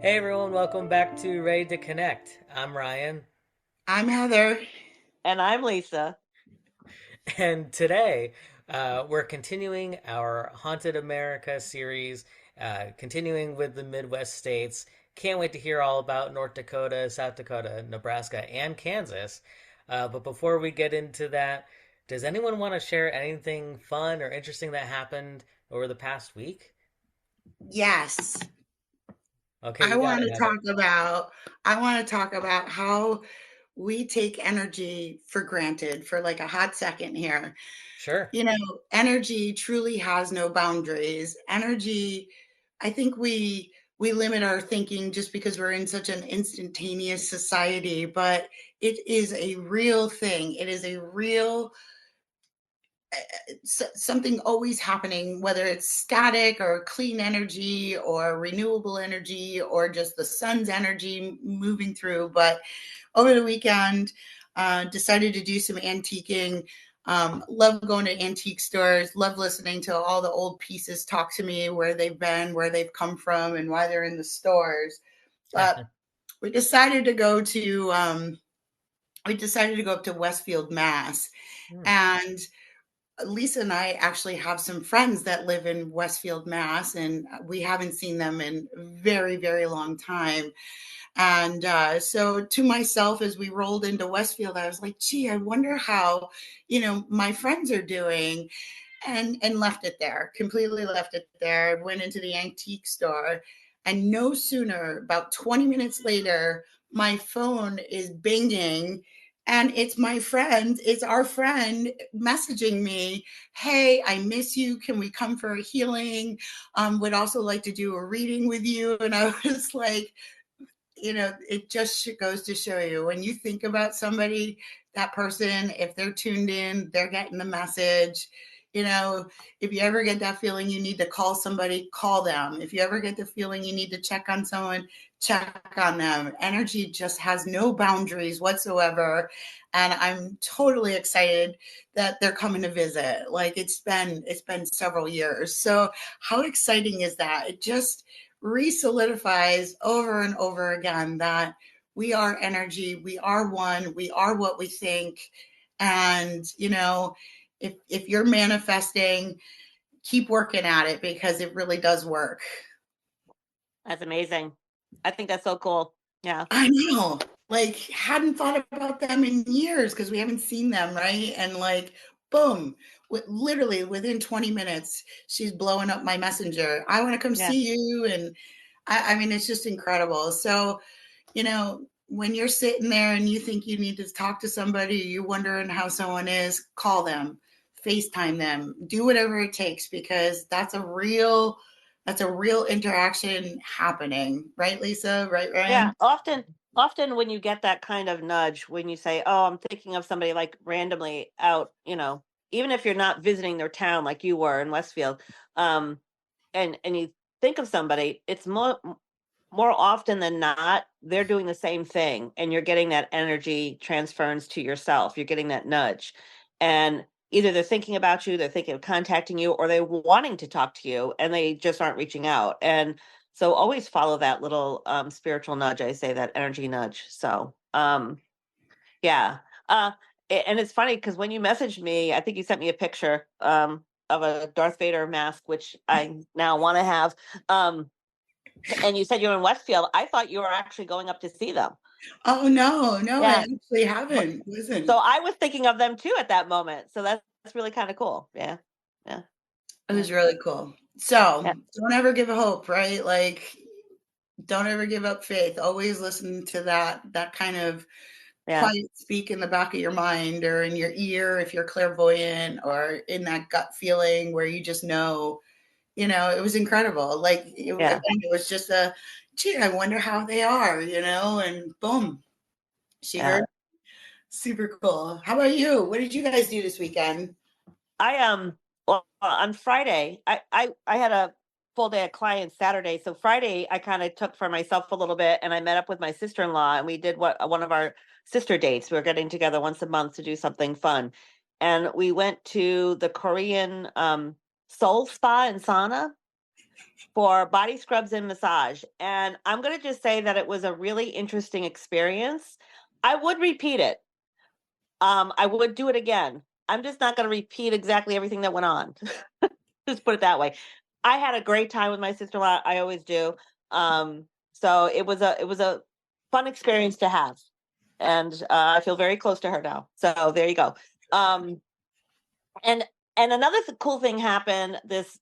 Hey everyone, welcome back to Ready to Connect. I'm Ryan, I'm Heather. And I'm Lisa. and today we're continuing our Haunted America series, continuing with the Midwest states. Can't wait to hear all about North Dakota, South Dakota, Nebraska, and Kansas. But before we get into that, does anyone want to share anything fun or interesting that happened over the past week? Yes, Okay, I you got want it, to Heather. talk about I want to talk about how we take energy for granted for like a hot second here. Sure. You know, energy truly has no boundaries. Energy, I think we limit our thinking just because we're in such an instantaneous society, but it is a real thing. It is a real something always happening, whether it's static or clean energy or renewable energy or just the sun's energy moving through. But over the weekend, decided to do some antiquing. Love going to antique stores, love listening to all the old pieces talk to me, where they've been, where they've come from, and why they're in the stores. But we decided to go to up to Westfield, Mass, Hmm. and Lisa and I actually have some friends that live in Westfield, Mass, and we haven't seen them in a very, very long time. And so, to myself, as we rolled into Westfield, I was like, "Gee, I wonder how, my friends are doing." And left it there, completely left it there. Went into the antique store, and no sooner, about 20 minutes later, my phone is binging, and it's our friend messaging me, "Hey, I miss you. Can we come for a healing? Would also like to do a reading with you." And I was like, it just goes to show you, when you think about somebody, that person, if they're tuned in, they're getting the message. You know, if you ever get that feeling you need to call somebody, call them. If you ever get the feeling you need to check on someone, check on them. Energy just has no boundaries whatsoever. And I'm totally excited that they're coming to visit. Like, it's been several years. So how exciting is that? It just re-solidifies over and over again that we are energy, we are one, we are what we think. And if you're manifesting, keep working at it, because it really does work. That's amazing. I think that's so cool. Yeah. I know, like, hadn't thought about them in years because we haven't seen them, right? And like, boom, literally within 20 minutes, she's blowing up my messenger. "I want to come Yeah. see you." And I mean, it's just incredible. So, when you're sitting there and you think you need to talk to somebody, you're wondering how someone is, call them, FaceTime them, do whatever it takes, because that's a real interaction happening. Right, Lisa? Right, Yeah. Ryan? Often when you get that kind of nudge, when you say, "Oh, I'm thinking of somebody," like randomly out, even if you're not visiting their town like you were in Westfield, um, and you think of somebody, it's more often than not, they're doing the same thing, and you're getting that energy transference to yourself. You're getting that nudge. And either they're thinking about you, they're thinking of contacting you, or they're wanting to talk to you and they just aren't reaching out. And so always follow that little spiritual nudge. I say that energy nudge. So yeah. Uh and it's funny because when you messaged me, I think you sent me a picture of a Darth Vader mask, which I now want to have. Um and you said you're in Westfield. I thought you were actually going up to see them. Oh, no, no, I Yeah. actually But haven't. so Listen, I was thinking of them too at that moment. So that's really kind of cool. Yeah. Yeah. it Yeah. was really cool. So Yeah. don't ever give hope, right? Like, don't ever give up faith. Always listen to that kind of Yeah. quiet speak in the back of your mind or in your ear, if you're clairvoyant, or in that gut feeling where you just know. It was incredible. Like, Yeah. again, it was just gee, I wonder how they are, and boom, she Yeah. heard. Super cool. How about you? What did you guys do this weekend? I well on Friday, I had a full day of clients Saturday. So Friday I kind of took for myself a little bit and I met up with my sister-in-law and we did one of our sister dates. We are getting together once a month to do something fun. And we went to the Korean soul spa and sauna. for body scrubs and massage. And I'm going to just say that it was a really interesting experience. I would repeat it. I would do it again. I'm just not going to repeat exactly everything that went on. Just put it that way. I had a great time with my sister-in-law. I always do. So it was a fun experience to have, and I feel very close to her now. So there you go. And another cool thing happened this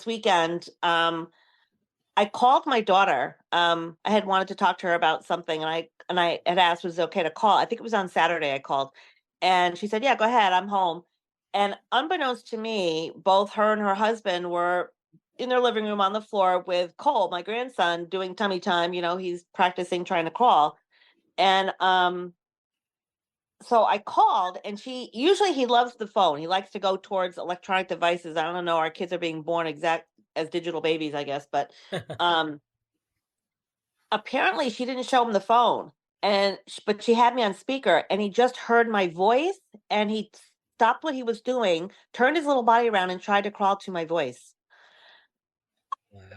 weekend. I called my daughter. I had wanted to talk to her about something, and I had asked was it okay to call. I think it was on Saturday I called, and she said, "Yeah, go ahead. I'm home." And unbeknownst to me, both her and her husband were in their living room on the floor with Cole, my grandson, doing tummy time. He's practicing trying to crawl, and so I called, and usually he loves the phone. He likes to go towards electronic devices. I don't know. Our kids are being born exact as digital babies, I guess, but um apparently she didn't show him the phone, but she had me on speaker, and he just heard my voice, and he stopped what he was doing, turned his little body around, and tried to crawl to my voice.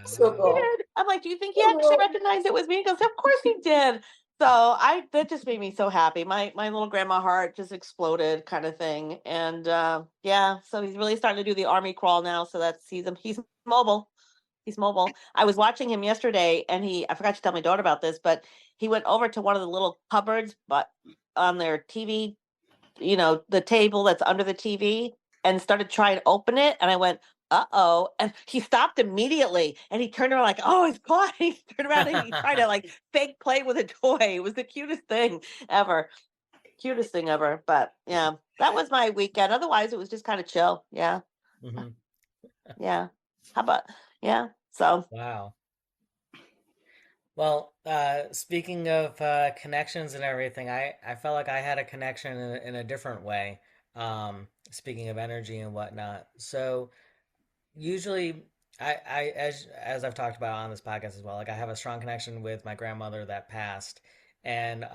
So Wow. cool. I'm like, do you think he actually recognized it was me? He goes, of course he did. So that just made me so happy. My little grandma heart just exploded, kind of thing. And yeah, so he's really starting to do the army crawl now. So he's mobile. He's mobile. I was watching him yesterday, and I forgot to tell my daughter about this, but he went over to one of the little cupboards, but on their TV, the table that's under the TV, and started trying to open it. And I went, uh-oh. And he stopped immediately, and he turned around like, oh, it's caught. He turned around and he tried to like fake play with a toy. It was the cutest thing ever. Cutest thing ever. But yeah, that was my weekend. Otherwise, it was just kind of chill. Yeah. Hmm. Yeah. How about, yeah. So, Wow. Well, speaking of connections and everything, I felt like I had a connection in a different way. Speaking of energy and whatnot. So usually, as I've talked about on this podcast as well, like I have a strong connection with my grandmother that passed, and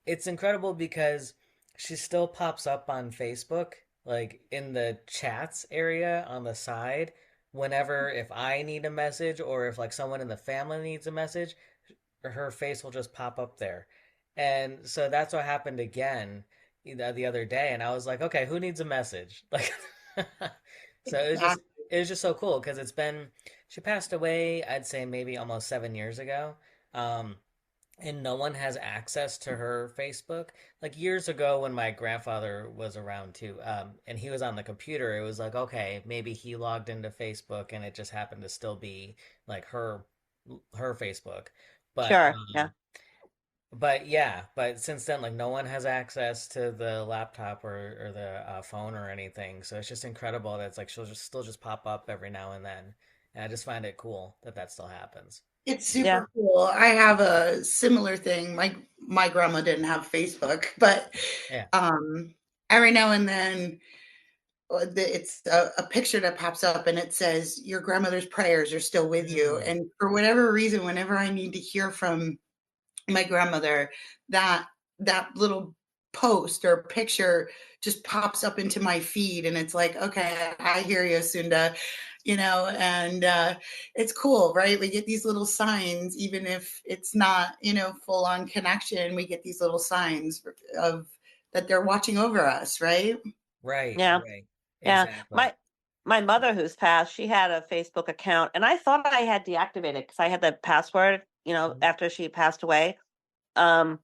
it's incredible because she still pops up on Facebook, like in the chats area on the side. Whenever if I need a message or if like someone in the family needs a message, her face will just pop up there. And so that's what happened again the other day. And I was like, okay, who needs a message? Like, so Exactly. it was just so cool because she passed away, I'd say maybe almost 7 years ago. Um, and no one has access to her Facebook. Like years ago, when my grandfather was around too, and he was on the computer, it was like, okay, maybe he logged into Facebook, and it just happened to still be like her Facebook. But sure. Yeah. but since then, like no one has access to the laptop or the phone or anything. So it's just incredible that it's like she'll just still just pop up every now and then, and I just find it cool that that still happens. It's Yeah. super cool. I have a similar thing. My grandma didn't have Facebook, but Yeah. um, every now and then it's a picture that pops up and it says your grandmother's prayers are still with you. Mm. And for whatever reason, whenever I need to hear from my grandmother, that that little post or picture just pops up into my feed, and it's like, okay, I hear you, Sunda, and it's cool, right? We get these little signs, even if it's not, full on connection. We get these little signs of that they're watching over us, right? Right, Yeah. right. Yeah. Exactly. My mother who's passed, she had a Facebook account, and I thought I had deactivated because I had the password, Mhm. after she passed away. Um,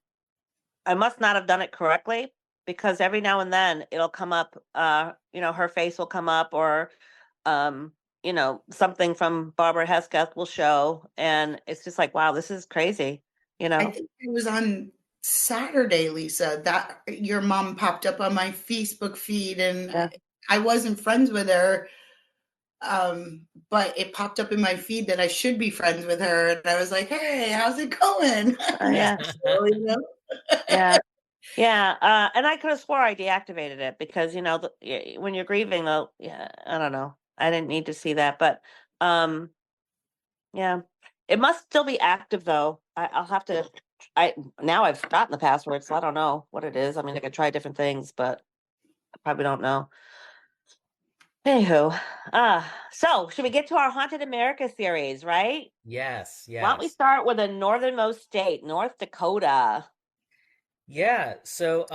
I must not have done it correctly because every now and then it'll come up, her face will come up, or something from Barbara Hesketh will show, and it's just like, wow, this is crazy, you I know. think it was on Saturday, Lisa, that your mom popped up on my Facebook feed, and Yeah. I wasn't friends with her, but it popped up in my feed that I should be friends with her, and I was like, "Hey, how's it going?" Yeah. Just so you know. Yeah. Yeah, and I could have swore I deactivated it because when you're grieving, though, yeah, I don't know. I didn't need to see that, but um, yeah, it must still be active though. I'll have to. I Now I've forgotten the password, so I don't know what it is. I mean, I could try different things, but I probably don't know. Anywho, so should we get to our Haunted America series, right? Yes, Why don't we yes. start with the northernmost state, North Dakota? Yeah, so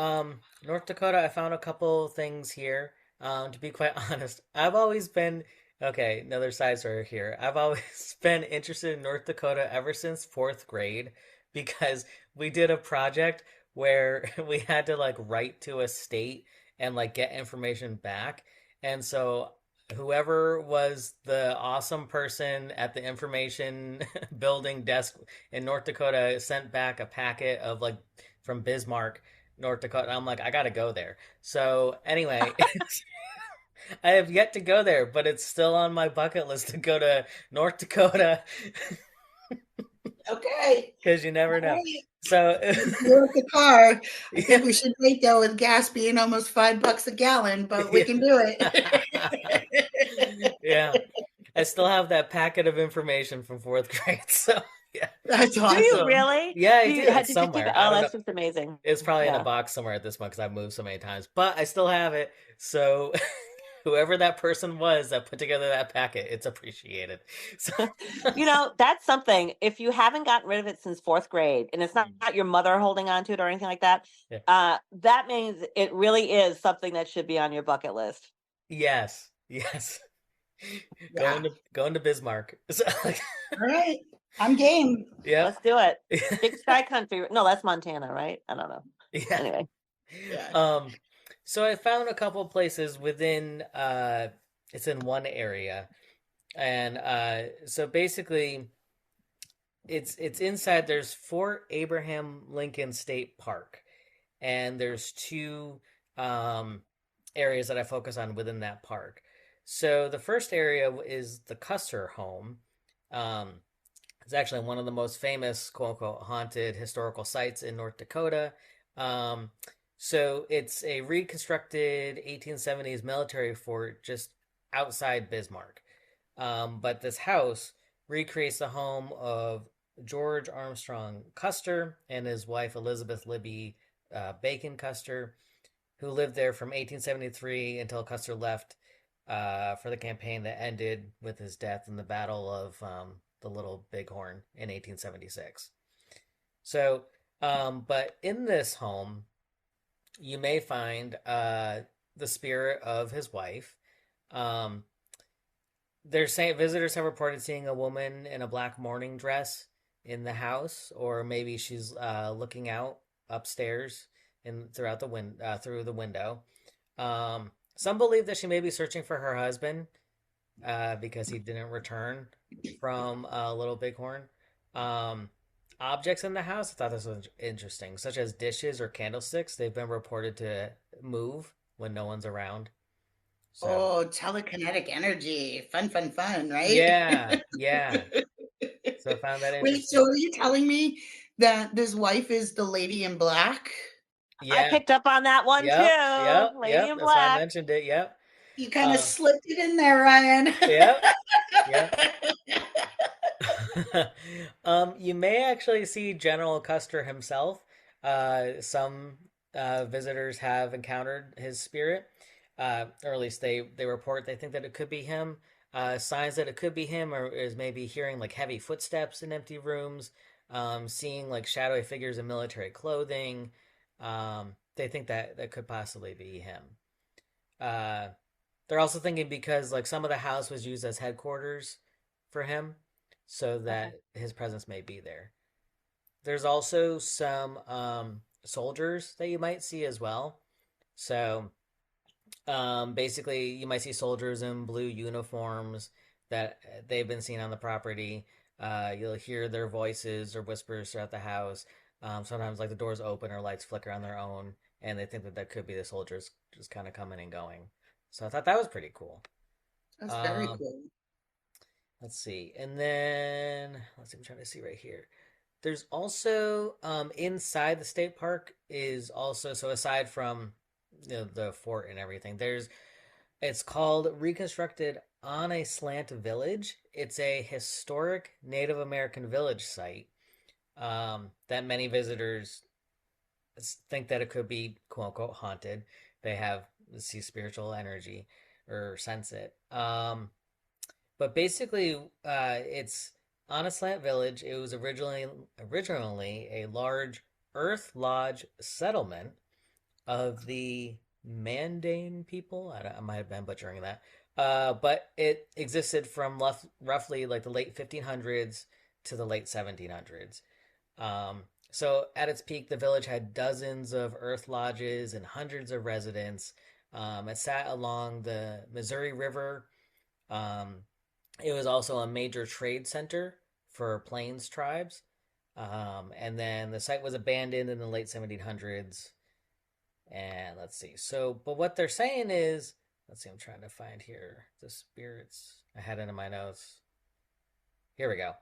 North Dakota, I found a couple things here. To be quite honest, I've always been okay, another side story here. I've always been interested in North Dakota ever since fourth grade because we did a project where we had to like write to a state and like get information back. And so whoever was the awesome person at the information building desk in North Dakota sent back a packet of like from Bismarck, North Dakota. And I'm like, I gotta go there. So anyway, I have yet to go there, but it's still on my bucket list to go to North Dakota Okay. because you never All know. right. So Let's fill up the car. I yeah, think we should wait though, with gas being almost $5 a gallon, but we yeah, can do it. yeah. I still have that packet of information from fourth grade. So yeah, That's Do you awesome. really? yeah, I Do do. you It's did you keep somewhere. it? I Oh, don't know. that's just amazing. It's probably in a Yeah. box somewhere at this point because I've moved so many times, but I still have it. So whoever that person was that put together that packet, it's appreciated. So, That's something. If you haven't gotten rid of it since fourth grade, and it's not your mother holding on to it or anything like that, yeah. that means it really is something that should be on your bucket list. Yes, yes. Yeah. Going to Bismarck. So, like, All right. I'm game. yep. Let's do it. Big Sky Country. No, that's Montana, right? I don't know. Yeah. Anyway, Yeah. Um, so I found a couple places within it's in one area. And so basically it's inside there's Fort Abraham Lincoln State Park. And there's two um areas that I focus on within that park. So the first area is the Custer home. Um, it's actually one of the most famous quote unquote haunted historical sites in North Dakota. Um, so it's a reconstructed 1870s military fort just outside Bismarck. But this house recreates the home of George Armstrong Custer and his wife Elizabeth Libby Bacon Custer, who lived there from 1873 until Custer left for the campaign that ended with his death in the Battle of the Little Bighorn in 1876. So, but in this home, you may find the spirit of his wife. Um, they're saying visitors have reported seeing a woman in a black mourning dress in the house, or maybe she's looking out upstairs and throughout the through the window. Some believe that she may be searching for her husband because he didn't return from Little Bighorn. Um, Objects in the house, I thought this was interesting, such as dishes or candlesticks. They've been reported to move when no one's around. So Oh, telekinetic energy. Fun, fun, fun, right? yeah, yeah. So I found that Wait, so interesting. are you telling me that this wife is the lady in black? I Yeah. picked up on that one Yep. too. Yep. Lady Yep. in That's why I Black. mentioned it. Yep. You kind of Uh, slipped it in there, Ryan. yep. Yep. You may actually see General Custer himself. Some visitors have encountered his spirit, or at least they report they think that it could be him. Signs that it could be him, or is maybe hearing like heavy footsteps in empty rooms, seeing like shadowy figures in military clothing. They think that that could possibly be him. Uh, they're also thinking because like some of the house was used as headquarters for him, so Okay. that his presence may be there. There's also some soldiers that you might see as well. So basically, you might see soldiers in blue uniforms that they've been seen on the property. You'll hear their voices or whispers throughout the house. Sometimes, like the doors open or lights flicker on their own, and they think that that could be the soldiers just kind of coming and going. So I thought that was pretty cool. That's very Um, cool. let's see, and then let's see. I'm trying to see right here. There's also inside the state park is also so aside from the fort and everything. There's it's called Reconstructed on a Slant Village. It's a historic Native American village site that many visitors think that it could be quote unquote haunted. They have see spiritual energy. or sense it. But basically, it's on a slant village. It was originally a large earth lodge settlement of the Mandane people. I might have been butchering that. But it existed from roughly like the late 1500s to the late 1700s. So at its peak, the village had dozens of earth lodges and hundreds of residents. It sat along the Missouri River. Um, it was also a major trade center for Plains tribes. And then the site was abandoned in the late 1700s. And let's see. So, but what they're saying is, let's see, I'm trying to find here the spirits. I had it in my notes. Here we go.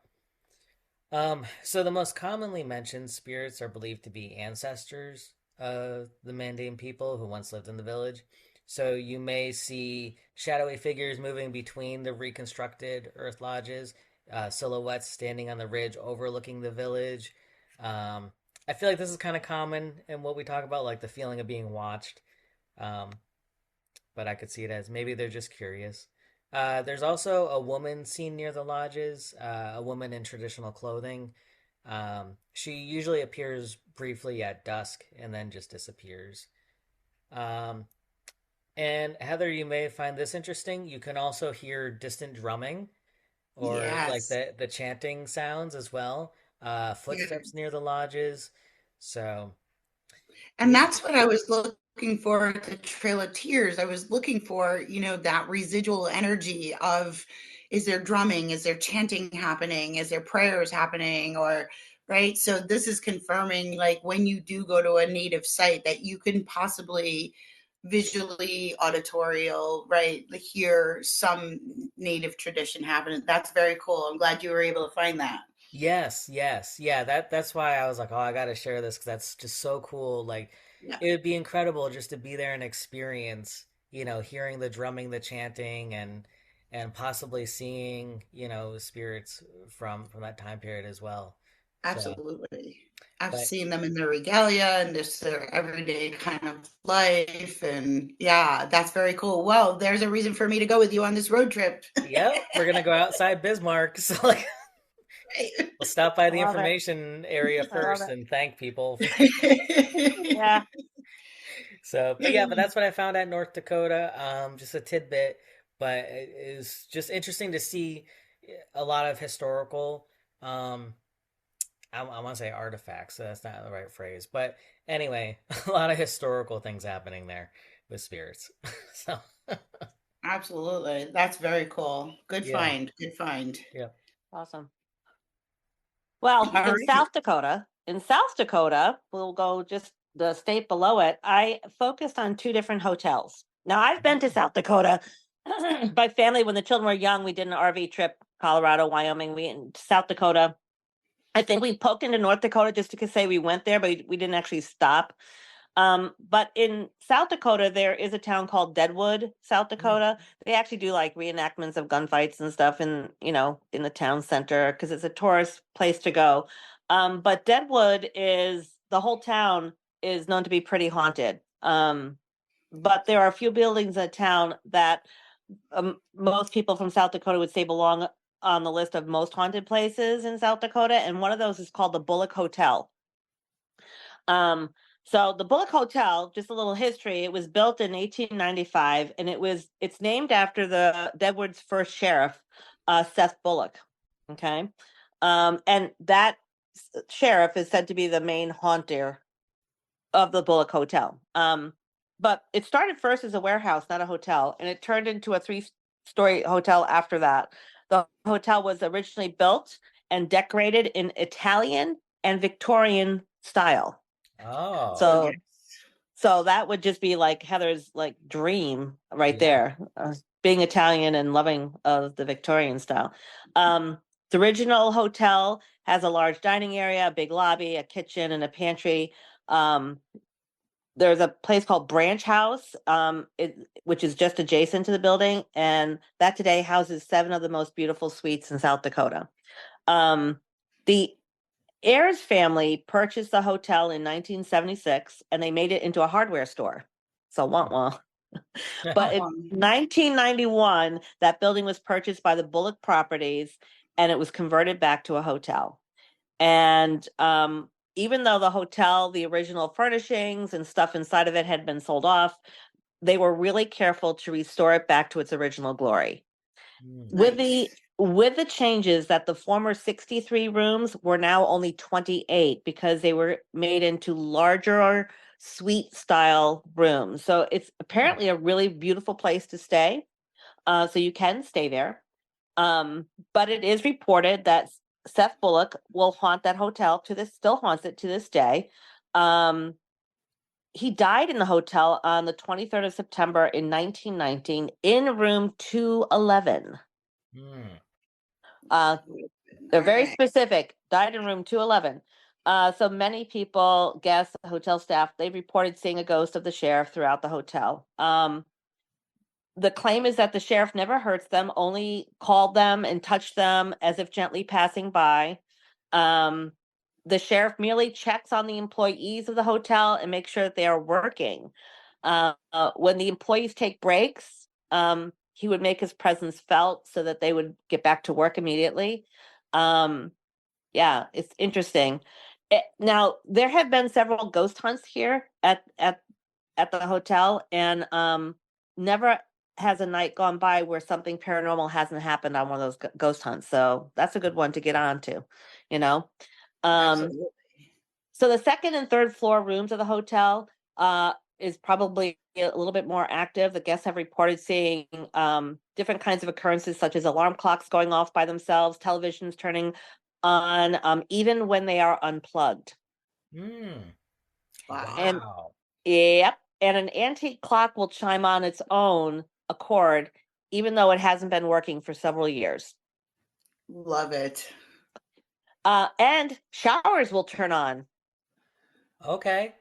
So the most commonly mentioned spirits are believed to be ancestors of the Mandan people who once lived in the village. So you may see shadowy figures moving between the reconstructed earth lodges, silhouettes standing on the ridge overlooking the village. Um, I feel like this is kind of common in what we talk about, like the feeling of being watched. Um, but I could see it as maybe they're just curious. There's also a woman seen near the lodges, a woman in traditional clothing. She usually appears briefly at dusk and then just disappears. Um, and Heather, you may find this interesting. You can also hear distant drumming or like Yes. the chanting sounds as well. Yeah. Footsteps near the lodges. So And yeah, that's what I was looking for at the Trail of Tears. I was looking for, that residual energy of, is there drumming? Is there chanting happening? Is there prayers happening? Or, right? So this is confirming, like, when you do go to a native site, that you can possibly visually, auditorial, right, hear some native tradition happening. That's very cool. I'm glad you were able to find that. yes, yes, yeah. That's why I was like, oh, I got to share this because that's just so cool. Like, Yeah, it would be incredible just to be there and experience, hearing the drumming, the chanting, and possibly seeing, spirits from that time period as well. So, absolutely. I've but seen them in their regalia and just their everyday kind of life. And yeah, that's very cool. Well, there's a reason for me to go with you on this road trip. yep, we're gonna go outside Bismarck. So like, we'll stop by I the love it. information area I love first it. and thank people. Yeah. So, but yeah, but that's what I found at North Dakota. Just a tidbit, but it is just interesting to see a lot of historical. Um, I want to say artifacts. So that's not the right phrase, but anyway, a lot of historical things happening there with spirits. So, Absolutely. That's very cool. Good yeah, find. Good find. yeah. Awesome. Well, All right. In South Dakota, we'll go just the state below it. I focused on two different hotels. Now, I've been to South Dakota by family when the children were young. We did an RV trip, Colorado, Wyoming, we in South Dakota. I think we poked into North Dakota just to say we went there, but we didn't actually stop. But in South Dakota, there is a town called Deadwood, South Mm. Dakota. They actually do like reenactments of gunfights and stuff in the town center because it's a tourist place to go. But Deadwood is the whole town is known to be pretty haunted. But there are a few buildings in town that most people from South Dakota would say belong on the list of most haunted places in South Dakota, and one of those is called the Bullock Hotel. Um, so the Bullock Hotel, just a little history, it was built in 1895 and it's named after the Deadwood's first sheriff, Seth Bullock. Okay. And that sheriff is said to be the main haunter of the Bullock Hotel. But it started first as a warehouse, not a hotel, and it turned into a three-story hotel after that. The hotel was originally built and decorated in Italian and Victorian style. Oh, Oh, yes. So so that would just be like Heather's like dream right yeah. there, being Italian and loving the Victorian style. The original hotel has a large dining area, a big lobby, a kitchen, and a pantry. Um, there's a place called Branch House, which is just adjacent to the building, and that today houses 7 of the most beautiful suites in South Dakota. The Ayers family purchased the hotel in 1976 and they made it into a hardware store. So, wah Hmm. wah. But in Um, 1991, that building was purchased by the Bullock Properties and it was converted back to a hotel. And even though the hotel, the original furnishings and stuff inside of it had been sold off, they were really careful to restore it back to its original glory. Hmm. With nice. the changes that the former 63 rooms were now only 28 because they were made into larger suite style rooms. So it's apparently a really beautiful place to stay. So you can stay there. But it is reported that Seth Bullock will haunt that hotel to this, still haunts it to this day. Um, he died in the hotel on the 23rd of September in 1919 in room 211. Hmm. Uh, they're All very right. specific, died in room 211. So many people, guests, hotel staff, they reported seeing a ghost of the sheriff throughout the hotel. The claim is that the sheriff never hurts them, only called them and touched them as if gently passing by. Um, the sheriff merely checks on the employees of the hotel and makes sure that they are working. When the employees take breaks, he would make his presence felt so that they would get back to work immediately. Um, yeah, it's interesting. Now, there have been several ghost hunts here at the hotel, and never has a night gone by where something paranormal hasn't happened on one of those ghost hunts. So that's a good one to get on to, you know. Um, Absolutely. so the second and third floor rooms of the hotel is probably a little bit more active. The guests have reported seeing different kinds of occurrences, such as alarm clocks going off by themselves, televisions turning on, even when they are unplugged. Hmm. And Wow. Wow. yep. And an antique clock will chime on its own accord, even though it hasn't been working for several years. Love it. And showers will turn on. Okay.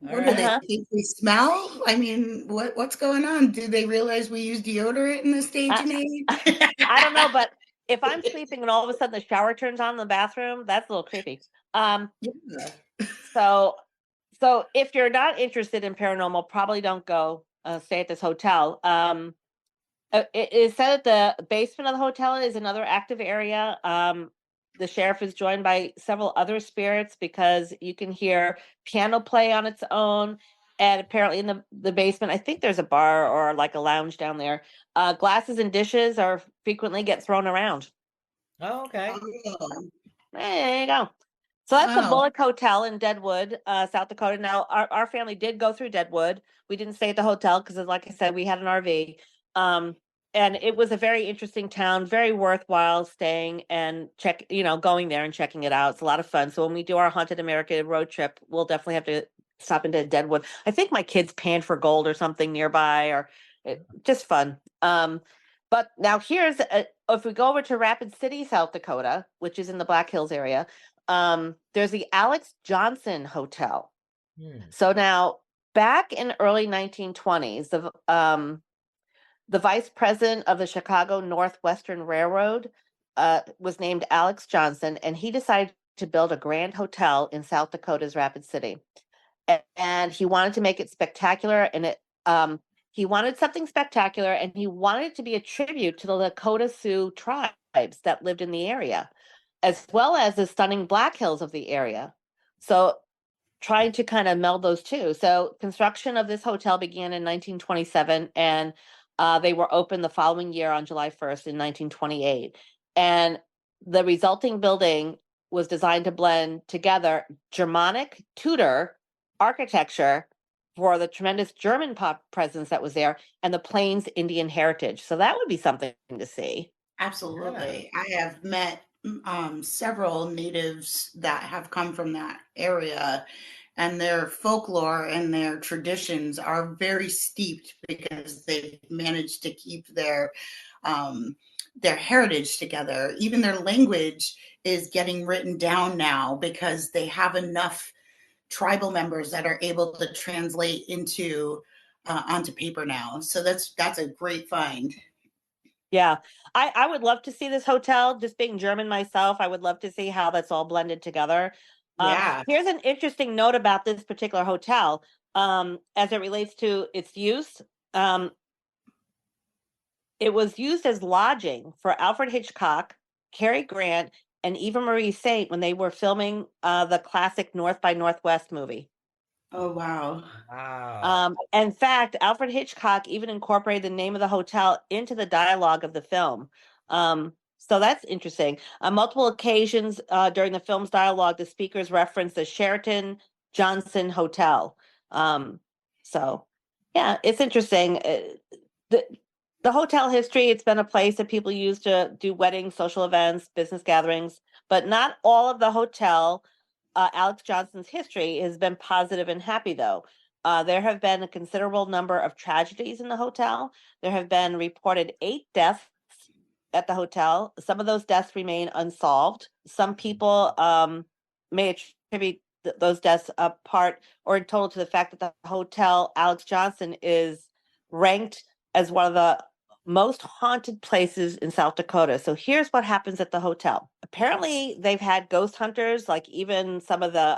All What do they right. Uh-huh. think we smell? I mean, what's going on? Do they realize we use deodorant in this stage I, and age? I don't know, but if I'm sleeping and all of a sudden the shower turns on in the bathroom, that's a little creepy. Um, Yeah. so so if you're not interested in paranormal, probably don't go stay at this hotel. It is said that the basement of the hotel is another active area. The sheriff is joined by several other spirits because you can hear piano play on its own. And apparently, in the basement, I think there's a bar or like a lounge down there. Glasses and dishes are frequently get thrown around. Oh, okay. Oh, There you go. So that's the wow. Bullock Hotel in Deadwood, South Dakota. Now, our family did go through Deadwood. We didn't stay at the hotel because, like I said, we had an RV. Um, and it was a very interesting town, very worthwhile staying and going there and checking it out. It's a lot of fun. So when we do our Haunted America road trip, we'll definitely have to stop into Deadwood. I think my kids panned for gold or something nearby, or just fun. But now if we go over to Rapid City, South Dakota, which is in the Black Hills area, there's the Alex Johnson Hotel. Hmm. So now, back in early 1920s, the vice president of the Chicago Northwestern Railroad was named Alex Johnson, and he decided to build a grand hotel in South Dakota's Rapid City. And he wanted to make it spectacular, and he wanted something spectacular, and he wanted it to be a tribute to the Lakota Sioux tribes that lived in the area, as well as the stunning Black Hills of the area. So trying to kind of meld those two. So construction of this hotel began in 1927, and they were opened the following year on July 1st in 1928. And the resulting building was designed to blend together Germanic Tudor architecture for the tremendous German pop presence that was there and the Plains Indian heritage. So that would be something to see. Yeah. Absolutely. I have met several natives that have come from that area, and their folklore and their traditions are very steeped because they've managed to keep um, their heritage together. Even their language is getting written down now because they have enough tribal members that are able to translate into onto paper now. So that's a great find. Yeah, I would love to see this hotel. Just being German myself, I would love to see how that's all blended together. Yeah. Here's an interesting note about this particular hotel, as it relates to its use. Um, it was used as lodging for Alfred Hitchcock, Cary Grant, and Eva Marie Saint when they were filming the classic North by Northwest movie. Oh, wow. Wow. In fact, Alfred Hitchcock even incorporated the name of the hotel into the dialogue of the film. So that's interesting. On multiple occasions during the film's dialogue, the speakers referenced the Sheraton Johnson Hotel. Um, so, yeah, it's interesting. The, the hotel history, it's been a place that people use to do weddings, social events, business gatherings, but not all of the hotel, Alex Johnson's history has been positive and happy, though. There have been a considerable number of tragedies in the hotel. There have been reported 8 deaths at the hotel. Some of those deaths remain unsolved. Some people may attribute those deaths apart or in total to the fact that the hotel Alex Johnson is ranked as one of the most haunted places in South Dakota. So here's what happens at the hotel. Apparently, they've had ghost hunters, like even some of the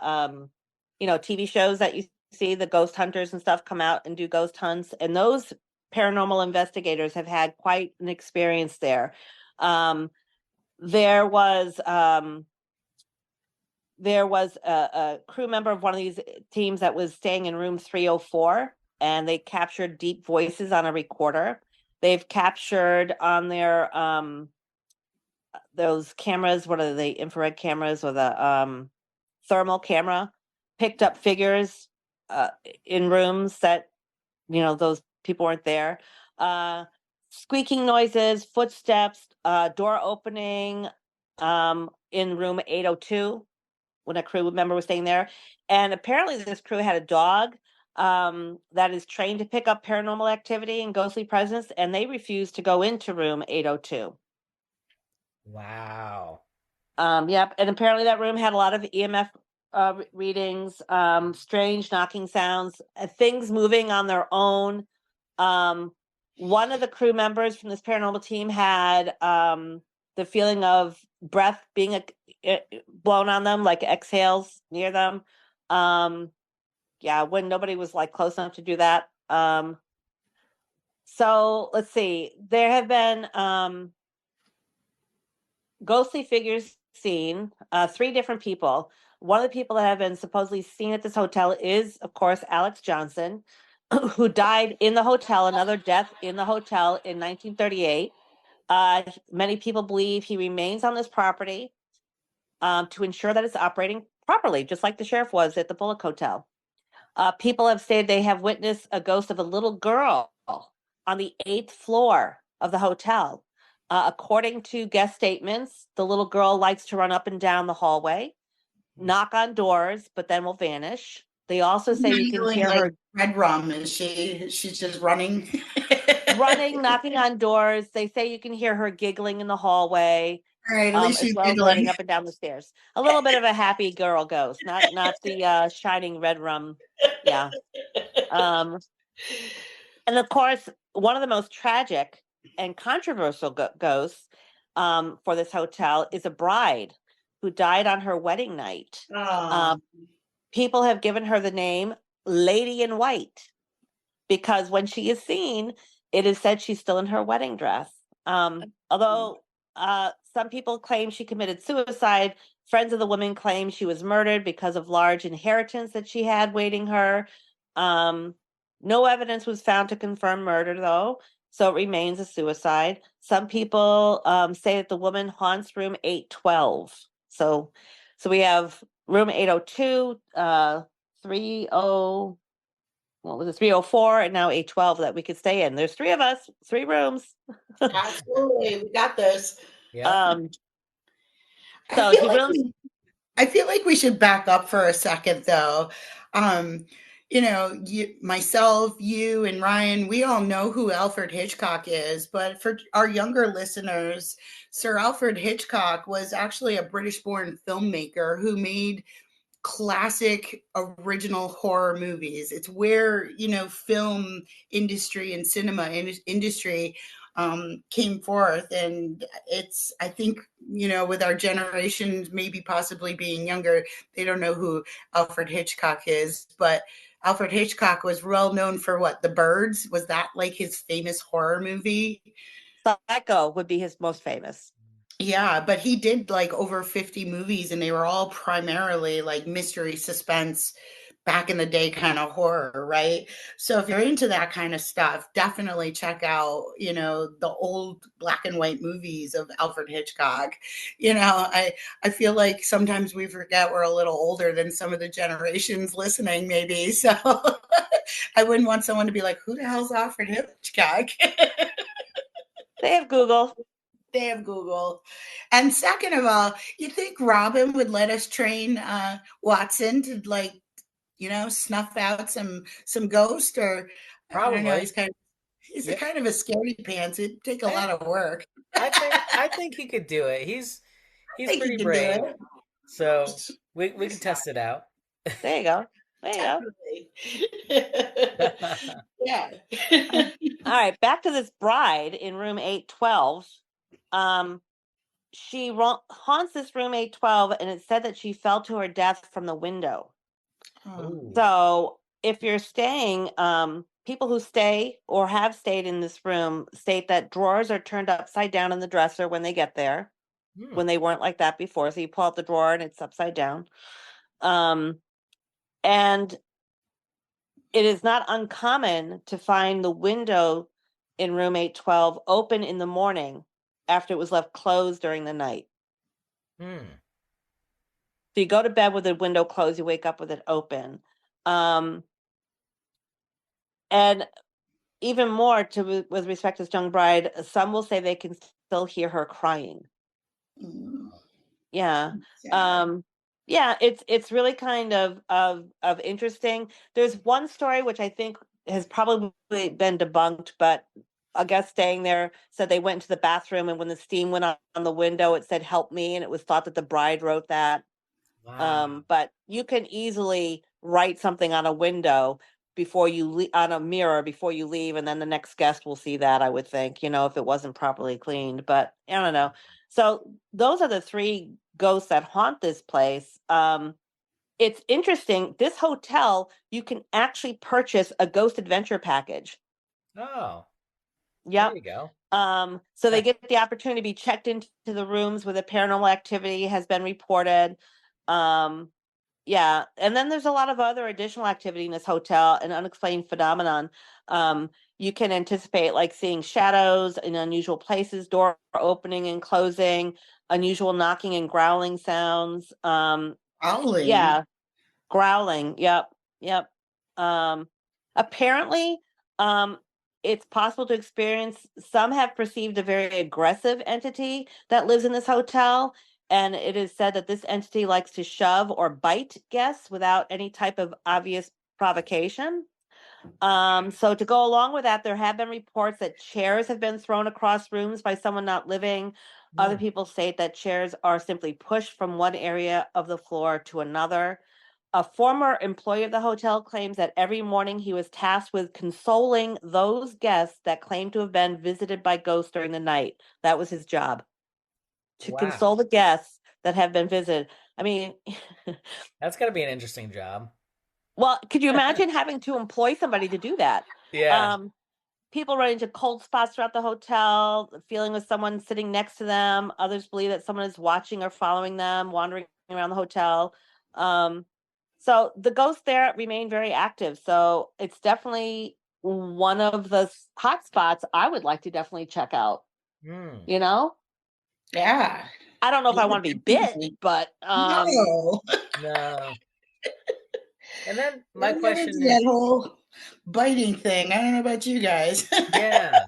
TV shows that you see, the ghost hunters and stuff come out and do ghost hunts, and those paranormal investigators have had quite an experience there. Um, there was a crew member of one of these teams that was staying in room 304, and they captured deep voices on a recorder. They've captured on their those cameras, what are they, infrared cameras or the thermal camera, picked up figures uh, in rooms that those people weren't there. Uh, Squeaking noises, footsteps, door opening in room 802 when a crew member was staying there. And apparently this crew had a dog that is trained to pick up paranormal activity and ghostly presence, and they refused to go into room 802. Wow. Yep. And apparently that room had a lot of EMF readings, strange knocking sounds, things moving on their own. One of the crew members from this paranormal team had the feeling of breath being blown on them, like exhales near them. Yeah, when nobody was like close enough to do that. So let's see. There have been ghostly figures seen, 3 different people. One of the people that have been supposedly seen at this hotel is, of course, Alex Johnson, who died in the hotel, another death in the hotel in 1938. Many people believe he remains on this property to ensure that it's operating properly, just like the sheriff was at the Bullock Hotel. People have said they have witnessed a ghost of a little girl on the 8th floor of the hotel. According to guest statements, the little girl likes to run up and down the hallway, knock on doors, but then will vanish. They also say you can Handling hear like her red rum. She's just running. running, knocking on doors. They say you can hear her giggling in the hallway, All right, at least as she's well as running giggling. up and down the stairs. A little bit of a happy girl ghost, not the shining red rum. Yeah. Um, and of course, one of the most tragic and controversial ghosts for this hotel is a bride who died on her wedding night. Oh, Um, People have given her the name Lady in White because when she is seen, it is said she's still in her wedding dress. Although some people claim she committed suicide, friends of the woman claim she was murdered because of large inheritance that she had waiting her. Um, no evidence was found to confirm murder, though, so it remains a suicide. Some people say that the woman haunts room 812. So we have room 802, 30, what was it, 304, and now 812 that we could stay in. There's 3 of us, 3 rooms. absolutely. We got this. Yep. Um, I so feel two like rooms. I feel like we should back up for a second, though. Um, myself, you, and Ryan, we all know who Alfred Hitchcock is, but for our younger listeners, Sir Alfred Hitchcock was actually a British born filmmaker who made classic original horror movies. It's where, film industry and cinema industry came forth. And it's, I think, with our generations maybe possibly being younger, they don't know who Alfred Hitchcock is, but Alfred Hitchcock was well known for what? The Birds? Was that like his famous horror movie? Psycho would be his most famous. Yeah, but he did like over 50 movies, and they were all primarily like mystery suspense, back in the day kind of horror, right? So if you're into that kind of stuff, definitely check out, the old black and white movies of Alfred Hitchcock. I feel like sometimes we forget we're a little older than some of the generations listening, maybe. So I wouldn't want someone to be like, who the hell's Alfred Hitchcock? They have Google. They have Google. And second of all, you think Robin would let us train Watson to, like, snuff out some ghost? Or I don't know, Probably. he's a Yeah. kind of a scaredy pants. It'd take a Eh, lot of work. I think he could do it. I He's think he pretty can do brave. it. So we can test it out. There you go. There you go. Definitely. Yeah. All right, back to this bride in room 812. Um, she haunts this room 812, and it said that she fell to her death from the window. Ooh. So if you're staying, people who stay or have stayed in this room state that drawers are turned upside down in the dresser when they get there, Hmm. when they weren't like that before. So you pull out the drawer and it's upside down. And it is not uncommon to find the window in room 812 open in the morning after it was left closed during the night. Hmm. So you go to bed with the window closed, you wake up with it open. And even more with respect to this young bride, some will say they can still hear her crying. Mm, Yeah. sad. Yeah, it's really kind of interesting. There's one story which I think has probably been debunked, but a guest staying there said they went into the bathroom, and when the steam went on the window, it said "help me," and it was thought that the bride wrote that. Wow. But you can easily write something on a window before you on a mirror before you leave, and then the next guest will see that, I would think, if it wasn't properly cleaned. But I don't know. So those are the three ghosts that haunt this place. It's interesting. This hotel, you can actually purchase a ghost adventure package. Oh, there Yep. you go. So they get the opportunity to be checked into the rooms where the paranormal activity has been reported. Um, yeah, and then there's a lot of other additional activity in this hotel, an unexplained phenomenon. You can anticipate like seeing shadows in unusual places, door opening and closing, unusual knocking and growling sounds. Howling. Yeah, growling. Yep, yep. Um, apparently, um, it's possible to experience. Some have perceived a very aggressive entity that lives in this hotel, and it is said that this entity likes to shove or bite guests without any type of obvious provocation. So to go along with that, there have been reports that chairs have been thrown across rooms by someone not living. Other Hmm. people state that chairs are simply pushed from one area of the floor to another. A former employee of the hotel claims that every morning he was tasked with consoling those guests that claimed to have been visited by ghosts during the night. That was his job, to console Wow. the guests that have been visited. I mean, That's got to be an interesting job. well, could you imagine having to employ somebody to do that? Yeah. Um, People run into cold spots throughout the hotel, feeling with someone sitting next to them. Others believe that someone is watching or following them, wandering around the hotel. Um, so the ghosts there remain very active. So it's definitely one of the hot spots I would like to definitely check out. Hmm. You know, Yeah. I don't know if I Yeah, want to be bit, definitely. but No. No. And then my I'm not into question that is, whole biting thing. I don't know about you guys. yeah,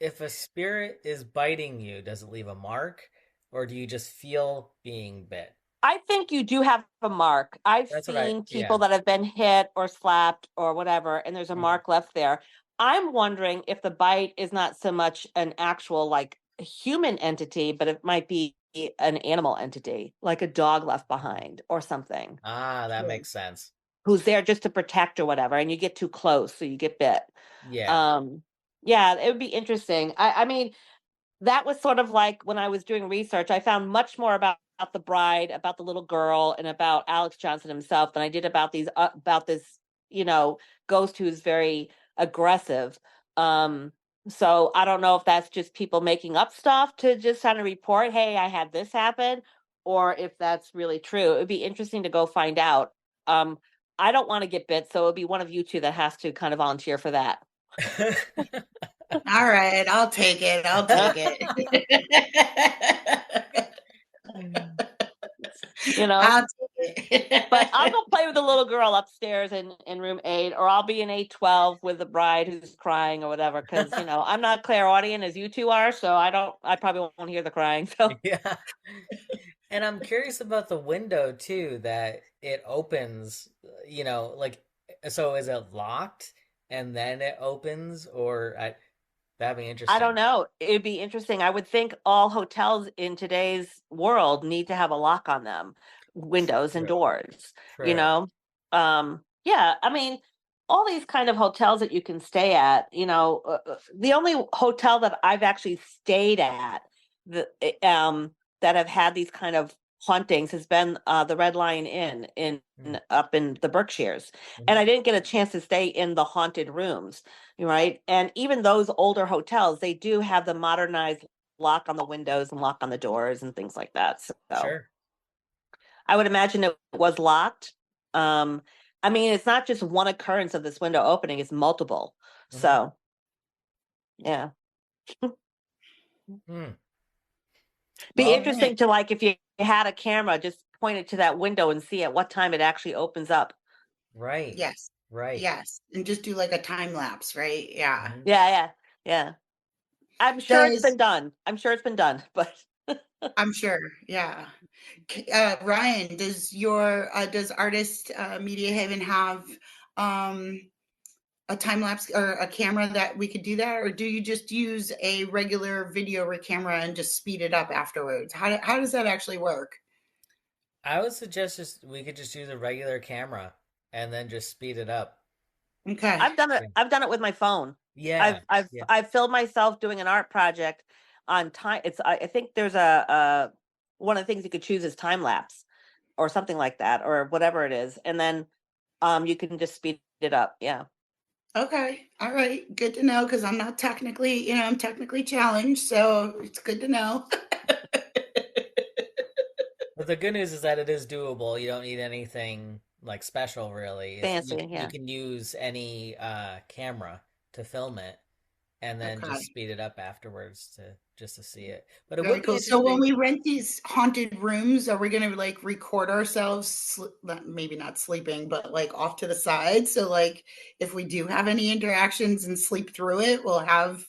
if a spirit is biting you, does it leave a mark, or do you just feel being bit? I think you do have a mark. I've That's what I, seen yeah. people that have been hit or slapped or whatever, and there's a Mhm. mark left there. I'm wondering if the bite is not so much an actual like human entity, but it might be an animal entity, like a dog left behind or something, Ah, that makes sense. who's there just to protect or whatever, and you get too close, so you get bit. Yeah. Um, Yeah, it would be interesting. I mean, that was sort of like when I was doing research, I found much more about the bride, about the little girl, and about Alex Johnson himself than I did about this, you know, ghost who's very aggressive. Um, so I don't know if that's just people making up stuff to just kind of report, hey, I had this happen, or if that's really true. It would be interesting to go find out. Um, I don't want to get bit, so it would be one of you two that has to kind of volunteer for that. All right, I'll take it. I'll take it. You know, I'll take but I'll it. go play with the little girl upstairs in room 8, or I'll be in 812 with the bride who's crying or whatever. Because I'm not clairaudient as you two are, so I probably won't hear the crying. So Yeah. And I'm curious about the window too, that it opens, like, so is it locked and then it opens, that'd be I don't interesting. know. It'd be interesting. I would think all hotels in today's world need to have a lock on them, windows and True. doors, you True. know? Yeah, I mean, all these kind of hotels that you can stay at, the only hotel that I've actually stayed at that have had these kind of hauntings has been the Red Lion Inn Mm, up in the Berkshires. And mhm. I didn't get a chance to stay in the haunted rooms, right? And even those older hotels, they do have the modernized lock on the windows and lock on the doors and things like that. So Sure. I would imagine it was locked. Um, I mean, it's not just one occurrence of this window opening, it's multiple. Hmm. So yeah. Mm. Be Well, man. interesting to, like, if you had a camera, just point it to that window and see at what time it actually opens up. Right. Yes. Right. Yes. And just do like a time lapse, right? Yeah. Hmm. Yeah, yeah, yeah. I'm sure it's Does been done. I'm sure it's been done, but I'm sure. Yeah. Ryan, does Artist Media Haven have um a time lapse or a camera that we could do that, or do you just use a regular video camera and just speed it up afterwards? How does that actually work? I would suggest just we could just use a regular camera and then just speed it up. Okay. I've done it with my phone. Yeah. I've Yeah. I've filmed myself doing an art project on time. I think there's a one of the things you could choose is time lapse or something like that, or whatever it is, and then you can just speed it up. Yeah. Okay. All right. Good to know because I'm not technically, I'm technically challenged, so it's good to know. But the good news is that it is doable. You don't need anything like special, really. Fancy, You yeah. can use any camera to film it, and then just Okay. speed it up afterwards to just to see it. But it Very would be cool. So when interesting. we rent these haunted rooms, are we going to like record ourselves, maybe not sleeping, but like off to the side? So like if we do have any interactions and sleep through it, we'll have,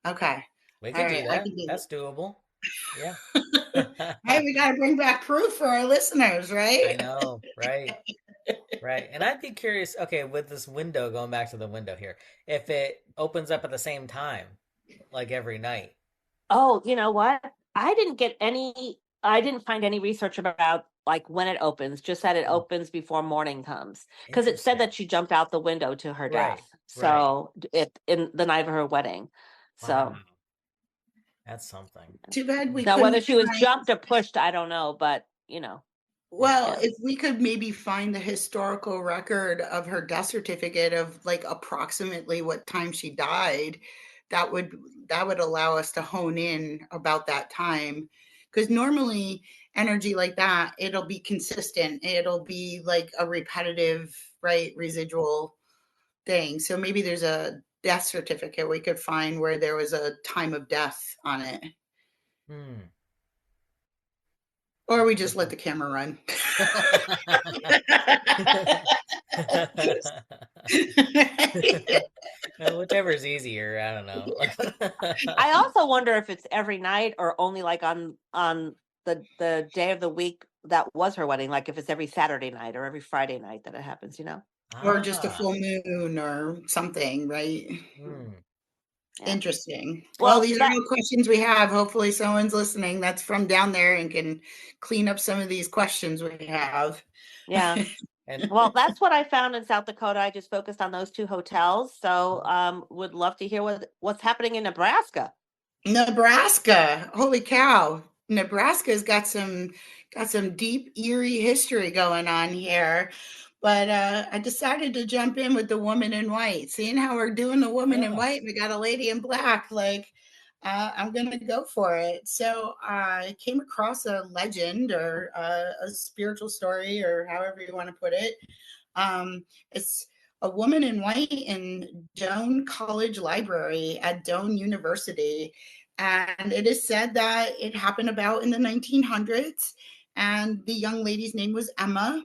okay. We All could right. do I that. can do That's doable. Yeah. it. Hey, we got to bring back proof for our listeners, I right? know, right? Right. And I'd be curious, okay, with this window, going back to the window here, if it opens up at the same time, like every night. Oh, you know what? I didn't find any research about like when it opens, just that it Hmm. opens before morning comes. Because it said Interesting. that she jumped out the window to her Right. death. Right. So it in the night of her wedding. Wow. So That's something. Too bad we now whether couldn't she was find. jumped or pushed, I don't know, but Yeah. Well, yeah. if we could maybe find the historical record of her death certificate of like approximately what time she died, that would that would allow us to hone in about that time. Because normally energy like that, it'll be consistent. It'll be like a repetitive, right, residual thing. So maybe there's a death certificate we could find where there was a time of death on it. Hmm. Or That's we a just good let point. the camera run. Whichever is easier, I don't I know. also wonder if it's every night or only like on the day of the week that was her wedding, like if it's every Saturday night or every Friday night that it happens. Or just a Ah. full moon or something, right? Hmm. Yeah. Interesting. Well, Well, these are that all questions we have. Hopefully, someone's listening that's from down there and can clean up some of these questions we have. yeah. And Well, that's what I found in South Dakota. I just focused on those two hotels. So, would love to hear what's happening in Nebraska. Nebraska. Holy cow. Nebraska's got some deep eerie history going on here. But I decided to jump in with the woman in white. Seeing how we're doing the woman in oh, white, we got a lady in black. Like, I'm gonna go for it. So I came across a legend or a spiritual story, or however you want to put it. It's a woman in white in Doane College Library at Doane University. And it is said that it happened about in the 1900s. And the young lady's name was Emma.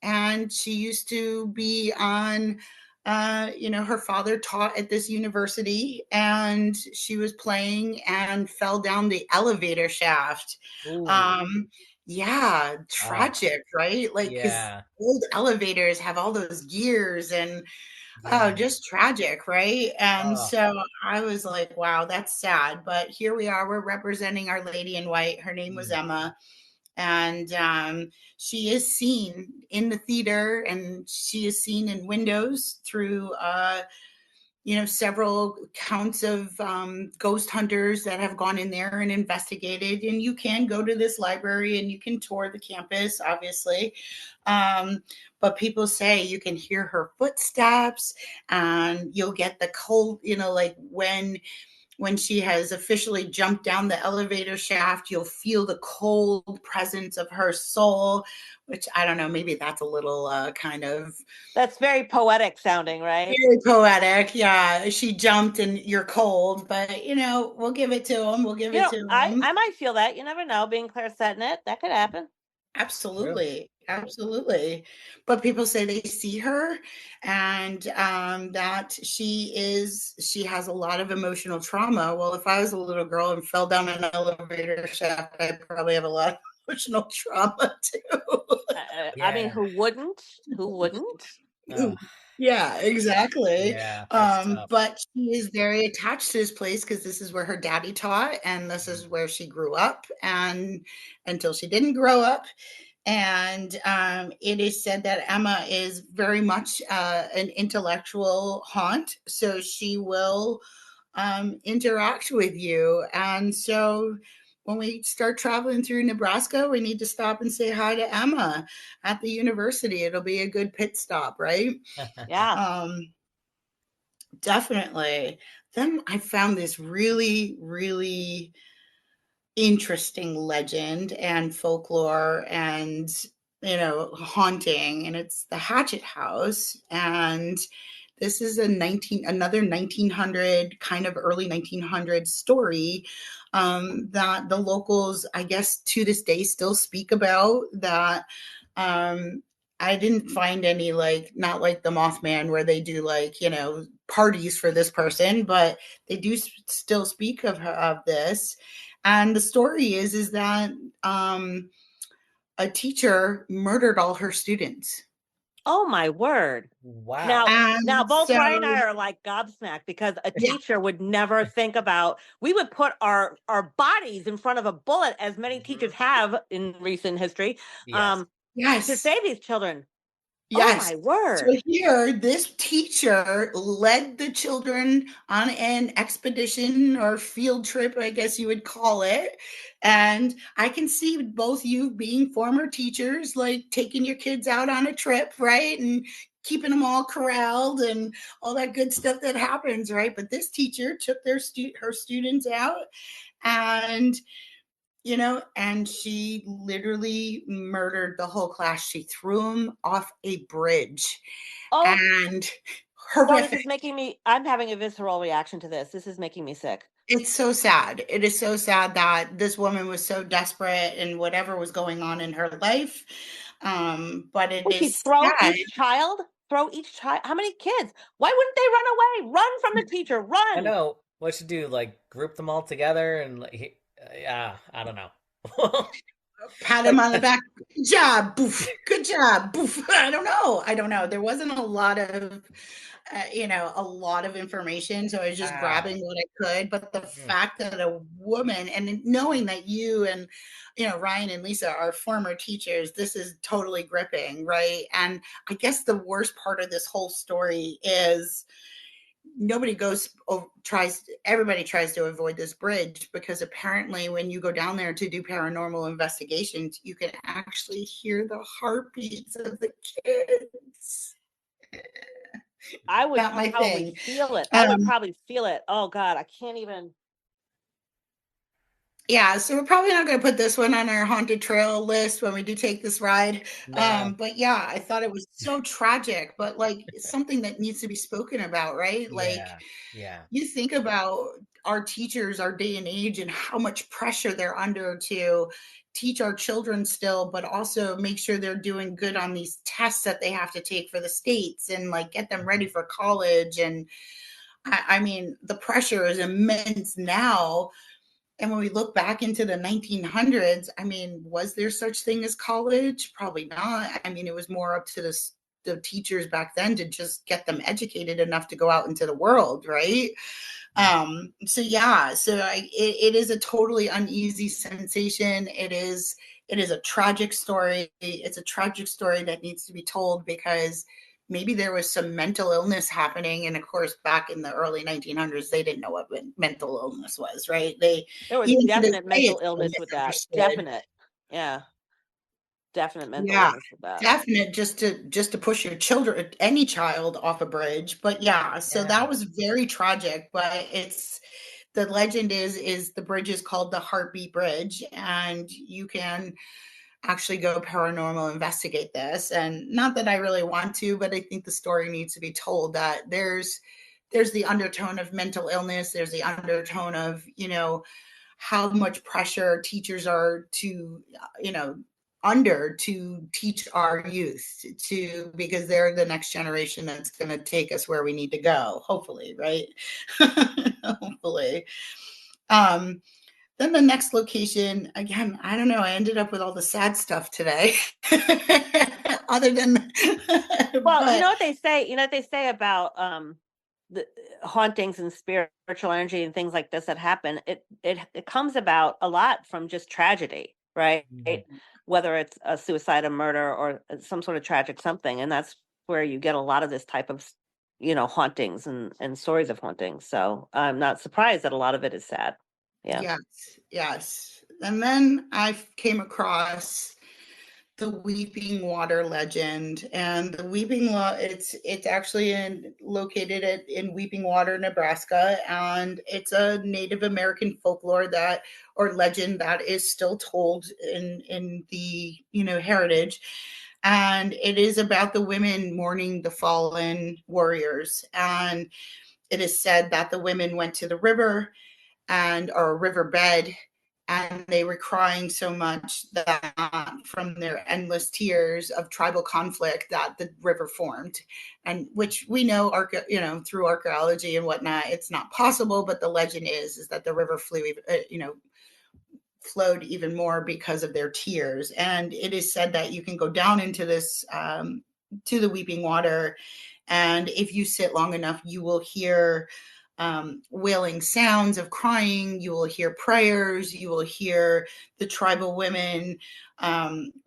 And she used to be on, her father taught at this university, and she was playing and fell down the elevator shaft. ooh, um yeah, ah, tragic, right? Like, because yeah, old elevators have all those gears, and oh, yeah, just tragic, right? And oh, so I was like, wow, that's sad, but here we are, we're representing Our Lady in White. Her name was mm, Emma. And she is seen in the theater, and she is seen in windows through several counts of ghost hunters that have gone in there and investigated. And you can go to this library and you can tour the campus, obviously. um, but people say you can hear her footsteps, and you'll get the cold, like when she has officially jumped down the elevator shaft, you'll feel the cold presence of her soul, which I don't know, maybe that's a little kind of That's very poetic sounding, right? very poetic. Yeah, she jumped and you're cold, but we'll give it to him. We'll give You it know, to I him. I might feel that. You never know. Being clairsentient, that could happen. true. Absolutely. Absolutely. But people say they see her, and that she has a lot of emotional trauma. Well, if I was a little girl and fell down an elevator shaft, I'd probably have a lot of emotional trauma too. I mean, Yeah, who wouldn't? Who wouldn't? oh, Yeah, exactly. yeah, that's tough. But she is very attached to this place because this is where her daddy taught, and this Mm. is where she grew up, and until she didn't grow up. And it is said that Emma is very much an intellectual haunt, so she will interact with you. And so when we start traveling through Nebraska, we need to stop and say hi to Emma at the university. It'll be a good pit stop, right? Yeah. Um, Definitely. Then I found this really, really interesting legend and folklore and haunting, and it's the Hatchet House. And this is another 1900, kind of early 1900 story that the locals, I guess, to this day still speak about. That um, I didn't find any, like, not like the Mothman where they do, like, parties for this person, but they do still speak of this. And the story is that a teacher murdered all her students. Oh my word. Wow. Now And both so, Brian and I are like gobsmacked because a yeah, teacher would never think about we would put our bodies in front of a bullet as many teachers Mhm. have in recent history Yes. um to yes, save these children. Oh yes. my So word. here, this teacher led the children on an expedition or field trip, I guess you would call it. And I can see both you being former teachers, like taking your kids out on a trip, right? And keeping them all corralled and all that good stuff that happens, right? But this teacher took her students out, and and she literally murdered the whole class. She threw them off a bridge, Oh, and oh, this is horrific. making me I'm having a visceral reaction to this. This is making me sick. It's so sad. It is so sad that this woman was so desperate and whatever was going on in her life. But it Would she is throw sad. each child? Throw each child? How many kids? Why wouldn't they run away? Run from the teacher. I Run. know. What should do? Like group them all together and like, yeah, I don't know. Pat him Like, on the back. Good job. Boof. Good job. Boof. I don't know. There wasn't a lot of a lot of information. So I was just Wow. grabbing what I could. But the Mm, fact that a woman, and knowing that you and, Ryan and Lisa are former teachers, this is totally gripping, right? And I guess the worst part of this whole story is nobody goes tries everybody tries to avoid this bridge, because apparently when you go down there to do paranormal investigations, you can actually hear the heartbeats of the kids. I would Not my probably thing. feel it. I would um probably feel it. Oh God, I can't even. yeah, so we're probably not going to put this one on our haunted trail list when we do take this ride. no. But yeah, I thought it was so tragic, but like something that needs to be spoken about, right? Like, Yeah. Yeah. you think about our teachers, our day and age, and how much pressure they're under to teach our children still, but also make sure they're doing good on these tests that they have to take for the states, and like get them ready Mhm. for college. And I mean, the pressure is immense now. And when we look back into the 1900s, I mean, was there such thing as college? Probably not. I mean, it was more up to the teachers back then to just get them educated enough to go out into the world, right? So yeah, it is a totally uneasy sensation. It is a tragic story. It's a tragic story that needs to be told, because maybe there was some mental illness happening. And of course, back in the early 1900s, they didn't know what mental illness was, right? They, There was even to this definite day, mental it's still illness with that. misunderstood. Definite. Yeah, definite mental Yeah, illness with that. definite, just to push your children, any child, off a bridge. But yeah, so Yeah. that was very tragic. But it's the legend is the bridge is called the Heartbeat Bridge, and you can actually go paranormal investigate this. And not that I really want to, but I think the story needs to be told, that there's the undertone of mental illness, there's the undertone of, how much pressure teachers are to, you know under to teach our youth, to because they're the next generation that's going to take us where we need to go, hopefully, right? Hopefully. um then the next location, again, I don't know, I ended up with all the sad stuff today. Other than Well, you but know what they say. You know what they say about the hauntings and spiritual energy and things like this that happen. It comes about a lot from just tragedy, right? Mhm. Whether it's a suicide, a murder, or some sort of tragic something, and that's where you get a lot of this type of hauntings and stories of hauntings. So I'm not surprised that a lot of it is sad. Yeah. yes, yes. And then I came across the Weeping Water legend. And the it's actually located in Weeping Water, Nebraska, and it's a Native American folklore that or legend that is still told in the heritage. And it is about the women mourning the fallen warriors. And it is said that the women went to the river and or a riverbed, and they were crying so much that from their endless tears of tribal conflict, that the river formed. And which we know, through archaeology and whatnot, it's not possible, but the legend is that the river flowed even more because of their tears. And it is said that you can go down into this, to the Weeping Water, and if you sit long enough, you will hear wailing sounds of crying. You will hear prayers. You will hear the tribal women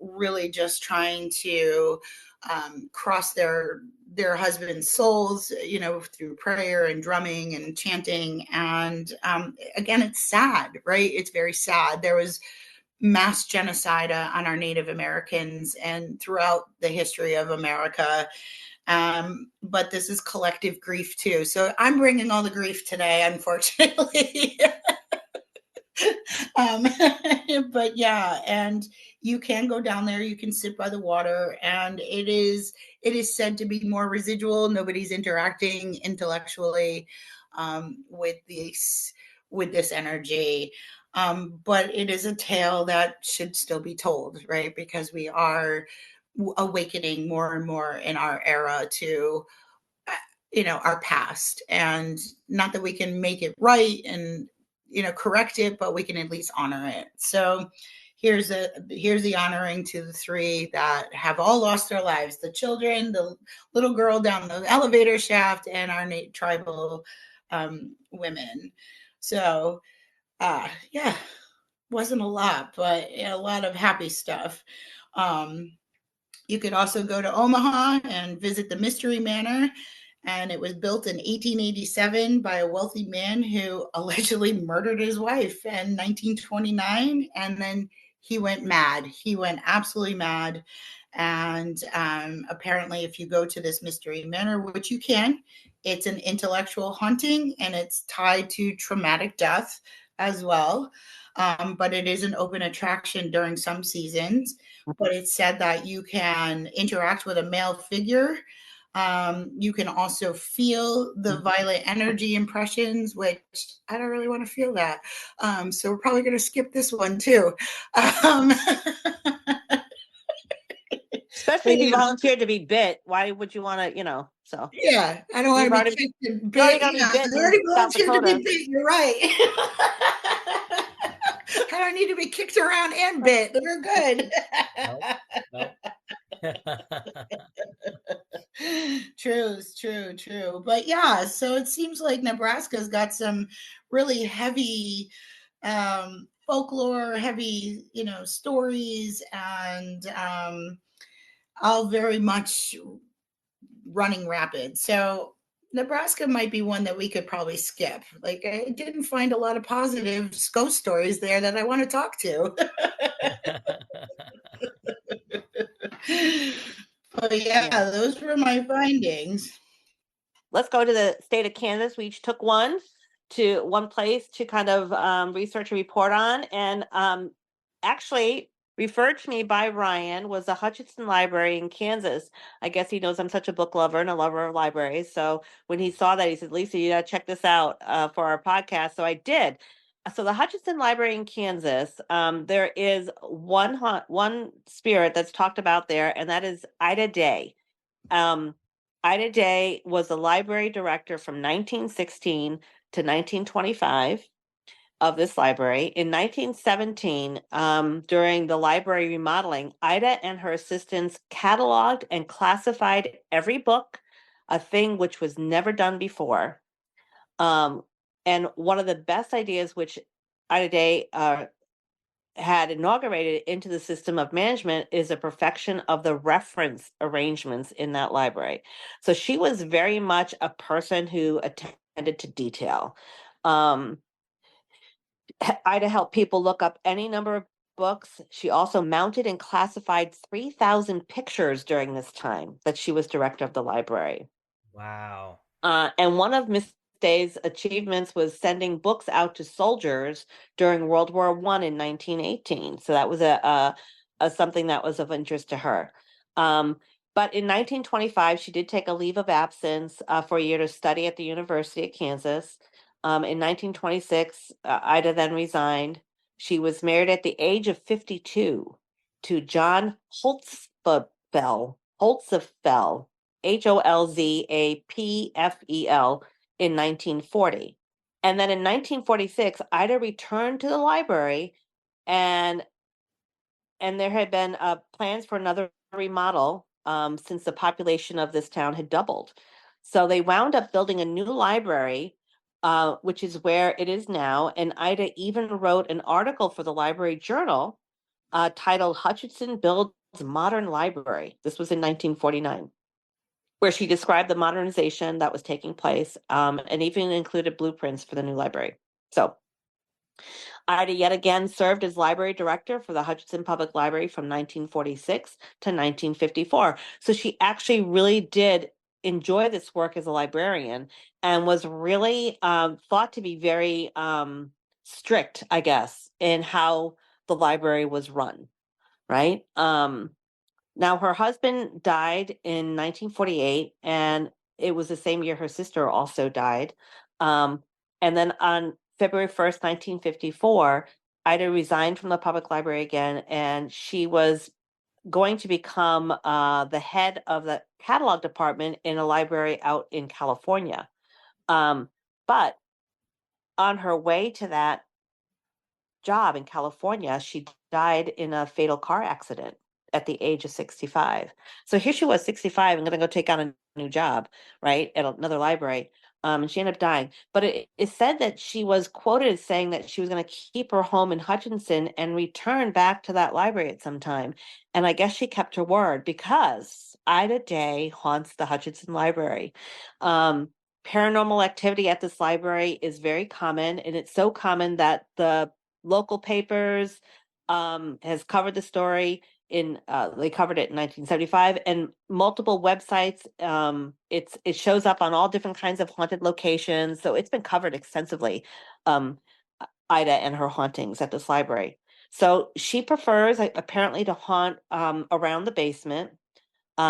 really just trying to cross their husbands' souls, through prayer and drumming and chanting. And again, it's sad, right? It's very sad. There was mass genocide on our Native Americans and throughout the history of America. But this is collective grief too. So I'm bringing all the grief today, unfortunately. um, but yeah, and you can go down there. You can sit by the water, and it is said to be more residual. Nobody's interacting intellectually with this energy. But it is a tale that should still be told, right? Because we are awakening more and more in our era to our past, and not that we can make it right and correct it, but we can at least honor it. So here's the honoring to the three that have all lost their lives: the children, the little girl down the elevator shaft, and our tribal women. So yeah, wasn't a lot, but a lot of happy stuff. Um, you could also go to Omaha and visit the Mystery Manor. And it was built in 1887 by a wealthy man who allegedly murdered his wife in 1929. And then he went mad. He went absolutely mad. And apparently, if you go to this Mystery Manor, which you can, it's an intellectual haunting and it's tied to traumatic death as well. But it is an open attraction during some seasons. But it's said that you can interact with a male figure. You can also feel the violent energy impressions, which I don't really want to feel that. So we're probably going to skip this one too. Um, Especially if you yeah, volunteered to be bit. Why would you want to, so yeah, I don't want you've to be already kicked and you're already bit. gonna be Yeah, bit I in already South volunteered to be Dakota. bit. You're right. I don't need to be kicked around and bit. We're good. Nope. Nope. True, true, true. But yeah, so it seems like Nebraska's got some really heavy folklore, heavy, stories, and all very much running rapid. So Nebraska might be one that we could probably skip. Like, I didn't find a lot of positive ghost stories there that I want to talk to. But Yeah. yeah, those were my findings. Let's go to the state of Kansas. We each took one place to kind of research and report on. And actually, referred to me by Ryan was the Hutchinson Library in Kansas. I guess he knows I'm such a book lover and a lover of libraries. So when he saw that, he said, Lisa, you got to check this out for our podcast. So I did. So the Hutchinson Library in Kansas, there is one spirit that's talked about there, and that is Ida Day. Um, Ida Day was the library director from 1916 to 1925 of this library. In 1917, during the library remodeling, Ida and her assistants cataloged and classified every book, a thing which was never done before. Um, and one of the best ideas which Ida Day had inaugurated into the system of management is a perfection of the reference arrangements in that library. So she was very much a person who attended to detail. Um, Ida helped people look up any number of books. She also mounted and classified 3,000 pictures during this time that she was director of the library. Wow. And one of Miss Day's achievements was sending books out to soldiers during World War I in 1918. So that was a something that was of interest to her. But in 1925, she did take a leave of absence for a year to study at the University of Kansas. In 1926, Ida then resigned. She was married at the age of 52 to John Holzapfel, Holzapfel, in 1940. And then in 1946, Ida returned to the library, and there had been plans for another remodel since the population of this town had doubled. So they wound up building a new library, which is where it is now. And Ida even wrote an article for the Library Journal titled Hutchinson Builds Modern Library. This was in 1949, where she described the modernization that was taking place and even included blueprints for the new library. So Ida yet again served as library director for the Hutchinson Public Library from 1946 to 1954. So she actually really did enjoy this work as a librarian and was really thought to be very strict, I guess, in how the library was run, right? Now, her husband died in 1948, and it was the same year her sister also died. And then on February 1st, 1954, Ida resigned from the public library again, and she was going to become the head of the catalog department in a library out in California. But on her way to that job in California, she died in a fatal car accident at the age of 65. So here she was, 65, and going to go take on a new job, right, at another library. And she ended up dying. But it said that she was quoted as saying that she was going to keep her home in Hutchinson and return back to that library at some time. And I guess she kept her word because Ida Day haunts the Hutchinson Library. Um, Paranormal activity at this library is very common, and it's so common that the local papers has covered the story in they covered it in 1975, and multiple websites. It shows up on all different kinds of haunted locations, so it's been covered extensively. um Ida and her hauntings at this library. So she prefers apparently to haunt around the basement.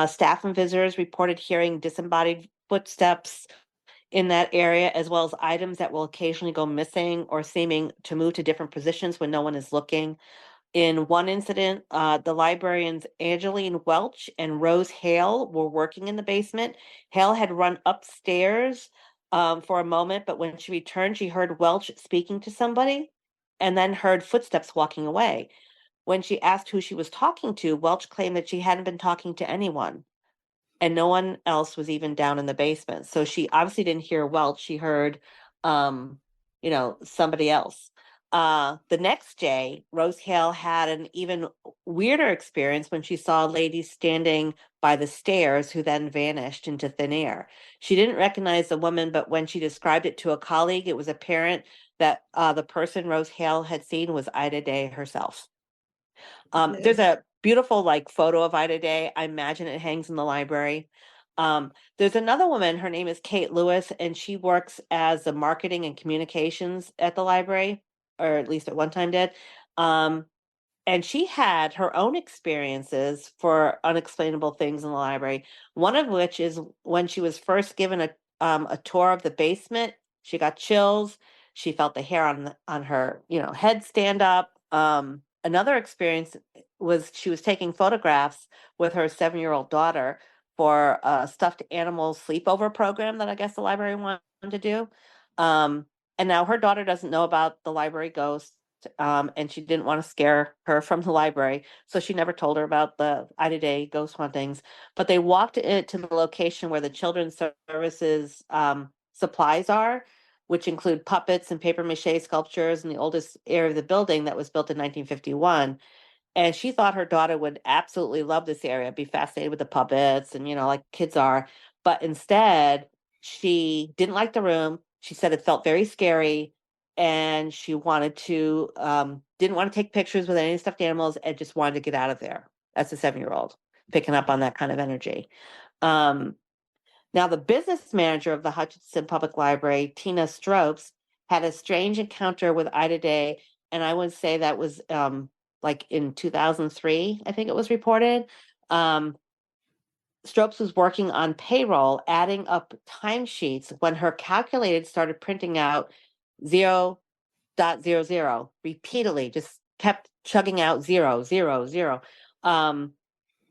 Staff and visitors reported hearing disembodied footsteps in that area, as well as items that will occasionally go missing or seeming to move to different positions when no one is looking. In one incident, the librarians Angeline Welch and Rose Hale were working in the basement. Hale had run upstairs for a moment, but when she returned, she heard Welch speaking to somebody and then heard footsteps walking away. When she asked who she was talking to, Welch claimed that she hadn't been talking to anyone and no one else was even down in the basement. So she obviously didn't hear Welch. She heard, um, somebody else. The next day, Rose Hale had an even weirder experience when she saw a lady standing by the stairs who then vanished into thin air. She didn't recognize the woman, but when she described it to a colleague, it was apparent that the person Rose Hale had seen was Ida Day herself. There's a beautiful photo of Ida Day. I imagine it hangs in the library. There's another woman, her name is Kate Lewis, and she works as the marketing and communications at the library, or at least at one time did. Um, and she had her own experiences for unexplainable things in the library. One of which is when she was first given a tour of the basement, she got chills. She felt the hair on her head stand up. Another experience was she was taking photographs with her 7-year-old daughter for a stuffed animal sleepover program that I guess the library wanted to do. Um, and now her daughter doesn't know about the library ghost, and she didn't want to scare her from the library, so she never told her about the Ida Day ghost hauntings. But they walked it to the location where the children's services supplies are, which include puppets and paper mache sculptures in the oldest area of the building that was built in 1951. And she thought her daughter would absolutely love this area, be fascinated with the puppets and, like kids are. But instead, she didn't like the room. She said it felt very scary. And she didn't want to take pictures with any stuffed animals and just wanted to get out of there. That's a 7-year-old picking up on that kind of energy. Um, Now, the business manager of the Hutchinson Public Library, Tina Stropes, had a strange encounter with Ida Day, and I would say that was like in 2003, I think it was reported. Um, Stropes was working on payroll, adding up timesheets when her calculator started printing out 0.00 repeatedly, just kept chugging out 0.00.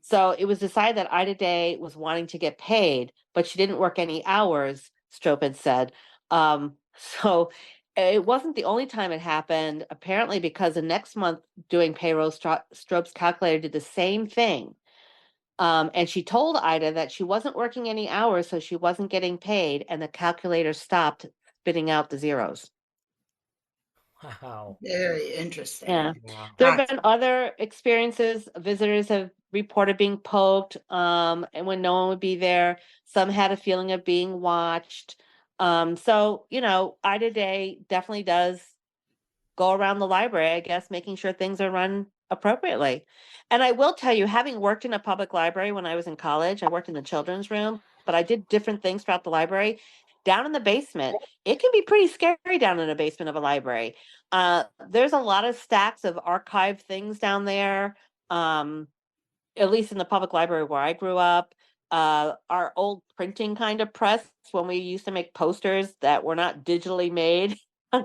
So it was decided that Ida Day was wanting to get paid, but she didn't work any hours, Strope had said. So it wasn't the only time it happened, apparently, because the next month doing payroll, Strope's calculator did the same thing. And she told Ida that she wasn't working any hours, so she wasn't getting paid, and the calculator stopped spitting out the zeros. Wow. Very interesting. Yeah. Yeah. There have That's been other experiences. Visitors have reported being poked, and when no one would be there. Some had a feeling of being watched. So, Ida Day definitely does go around the library, I guess, making sure things are run appropriately. And I will tell you, having worked in a public library when I was in college, I worked in the children's room, but I did different things throughout the library. Down in the basement, it can be pretty scary down in the basement of a library. There's a lot of stacks of archived things down there. Um, at least in the public library where I grew up, our old printing kind of press when we used to make posters that were not digitally made,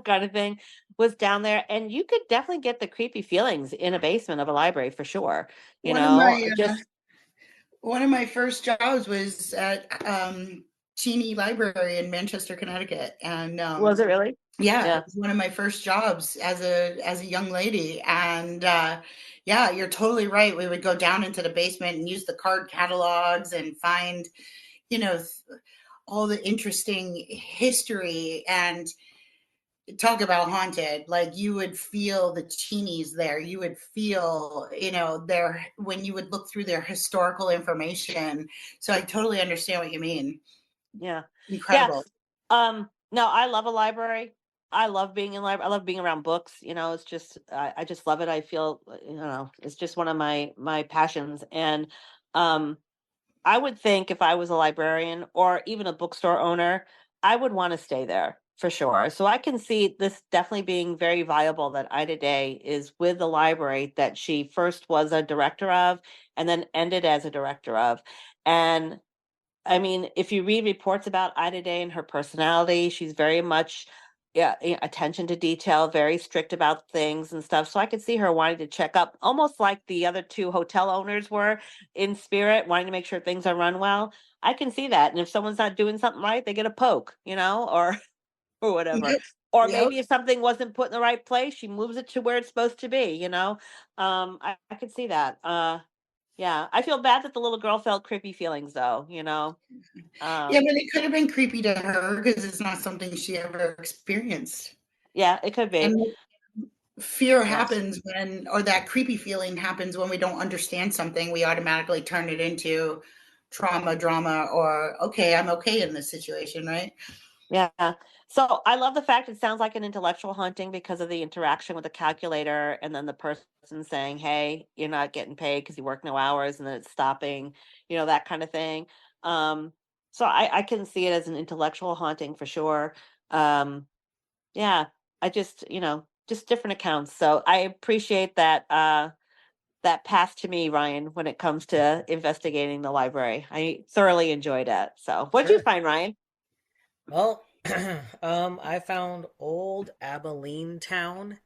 kind of thing, was down there. And you could definitely get the creepy feelings in a basement of a library for sure. one of my Just one of my first jobs was at Cheney Library in Manchester, Connecticut, and was it really? Yeah, it Yeah. was one of my first jobs as a young lady, and, yeah, you're totally right. We would go down into the basement and use the card catalogs and find, you know, all the interesting history and talk about haunted. Like, you would feel the teenies there. You would feel, their when you would look through their historical information. So I totally understand what you mean. Yeah. Yeah. Incredible. No, I love a library. I love being in library. I love being around books. It's just I just love it. I feel it's just one of my passions. And um I would think if I was a librarian or even a bookstore owner, I would want to stay there for sure. So I can see this definitely being very viable that Ida Day is with the library that she first was a director of and then ended as a director of. And I mean, if you read reports about Ida Day and her personality, she's very much, yeah, attention to detail, very strict about things and stuff. So I could see her wanting to check up, almost like the other two hotel owners were in spirit, wanting to make sure things are run well. I can see that. And if someone's not doing something right, they get a poke, or or whatever. Yep. Or Yep. maybe if something wasn't put in the right place, she moves it to where it's supposed to be. I could see that. Yeah, I feel bad that the little girl felt creepy feelings though. Yeah, Um, but it could have been creepy to her because it's not something she ever experienced. yeah, it could be. And fear Yeah. happens when, or that creepy feeling happens when we don't understand something. We automatically turn it into trauma, drama, or okay, I'm okay in this situation, right? Yeah. So I love the fact it sounds like an intellectual hunting because of the interaction with the calculator and then the person saying, "Hey, you're not getting paid because you work no hours," and then it's stopping, that kind of thing. Um, so I can see it as an intellectual haunting for sure. Um, yeah, I just different accounts. So I appreciate that path to me, Ryan, when it comes to investigating the library. I thoroughly enjoyed it. So what'd you Sure. find, Ryan? Well, I found Old Abilene Town.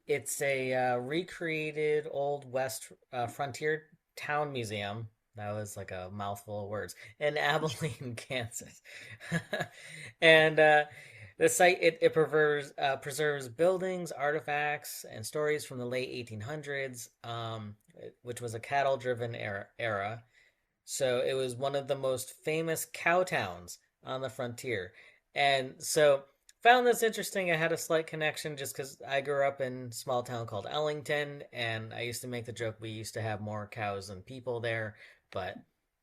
It's a recreated Old West frontier town museum. That was like a mouthful of words in Abilene, Kansas. And the site it preserves buildings, artifacts, and stories from the late 1800s, which was a cattle-driven era. So it was one of the most famous cow towns on the frontier. And so found this interesting. I had a slight connection just because I grew up in a small town called Ellington, and I used to make the joke we used to have more cows than people there. But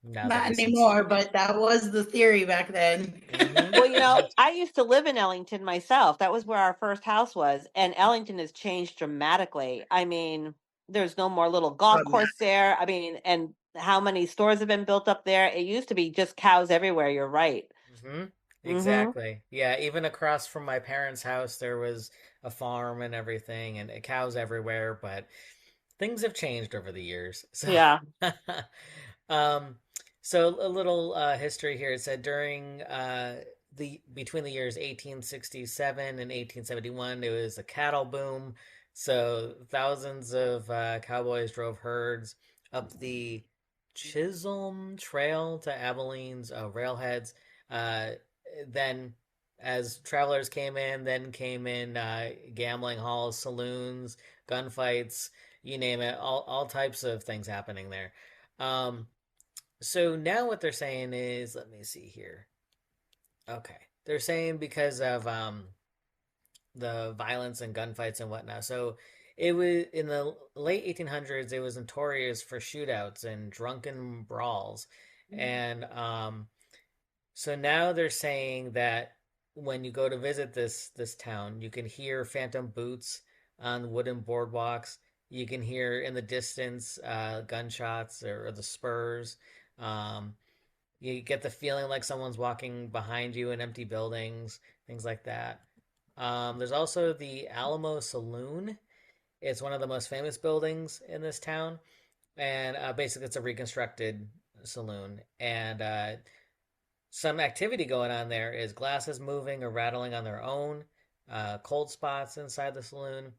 now that Not we switched. anymore, but that was the theory back then. Mm-hmm. Well, I used to live in Ellington myself. That was where our first house was, and Ellington has changed dramatically. I mean, there's no more little golf course there. I mean, and how many stores have been built up there? It used to be just cows everywhere. You're right. Mm-hmm. Mm-hmm. Exactly. Yeah, even across from my parents' house, there was a farm and everything, and cows everywhere. But things have changed over the years. So, Yeah. um, so a little history here. It said during the between the years 1867 and 1871, there was a cattle boom. So thousands of cowboys drove herds up the Chisholm Trail to Abilene's railheads. Uh, then, as travelers came in, then came in gambling halls, saloons, gunfights, you name it, all types of things happening there. Um, so now what they're saying is, let me see here. Okay, they're saying because of the violence and gunfights and whatnot. So it was in the late 1800s. It was notorious for shootouts and drunken brawls, and so now they're saying that when you go to visit this town, you can hear phantom boots on wooden boardwalks. You can hear in the distance gunshots or the spurs. Um, you get the feeling like someone's walking behind you in empty buildings, things like that. There's also the Alamo Saloon. It's one of the most famous buildings in this town, and basically it's a reconstructed saloon. And some activity going on there is glasses moving or rattling on their own, cold spots inside the saloon,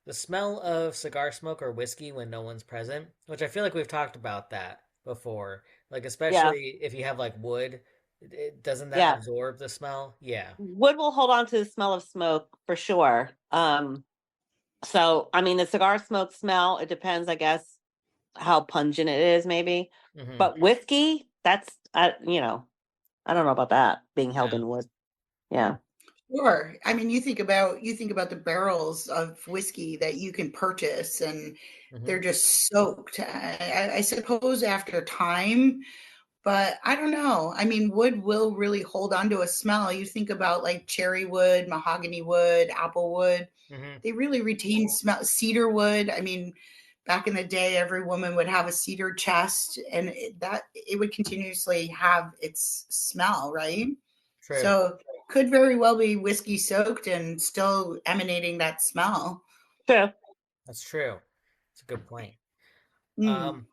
the smell of cigar smoke or whiskey when no one's present, which I feel like we've talked about that before. Like, Yeah. especially if you have like wood. Doesn't that Yeah. absorb the smell? Yeah. Wood will hold on to the smell of smoke for sure. So I mean the cigar smoke smell, it depends, I guess, how pungent it is, maybe. Hmm. But whiskey, that's I don't know about that being held No. in wood. Yeah. Sure. I mean, you think about the barrels of whiskey that you can purchase, and Hmm. they're just soaked. I suppose after time, but I don't know. I mean, wood will really hold on to a smell. You think about like cherry wood, mahogany wood, apple wood. Hmm. They really retain smell. Cedar wood. I mean, back in the day, every woman would have a cedar chest, and it would continuously have its smell, right? True. So could very well be whiskey soaked and still emanating that smell. True. That's true. It's a good point. Mm. Um,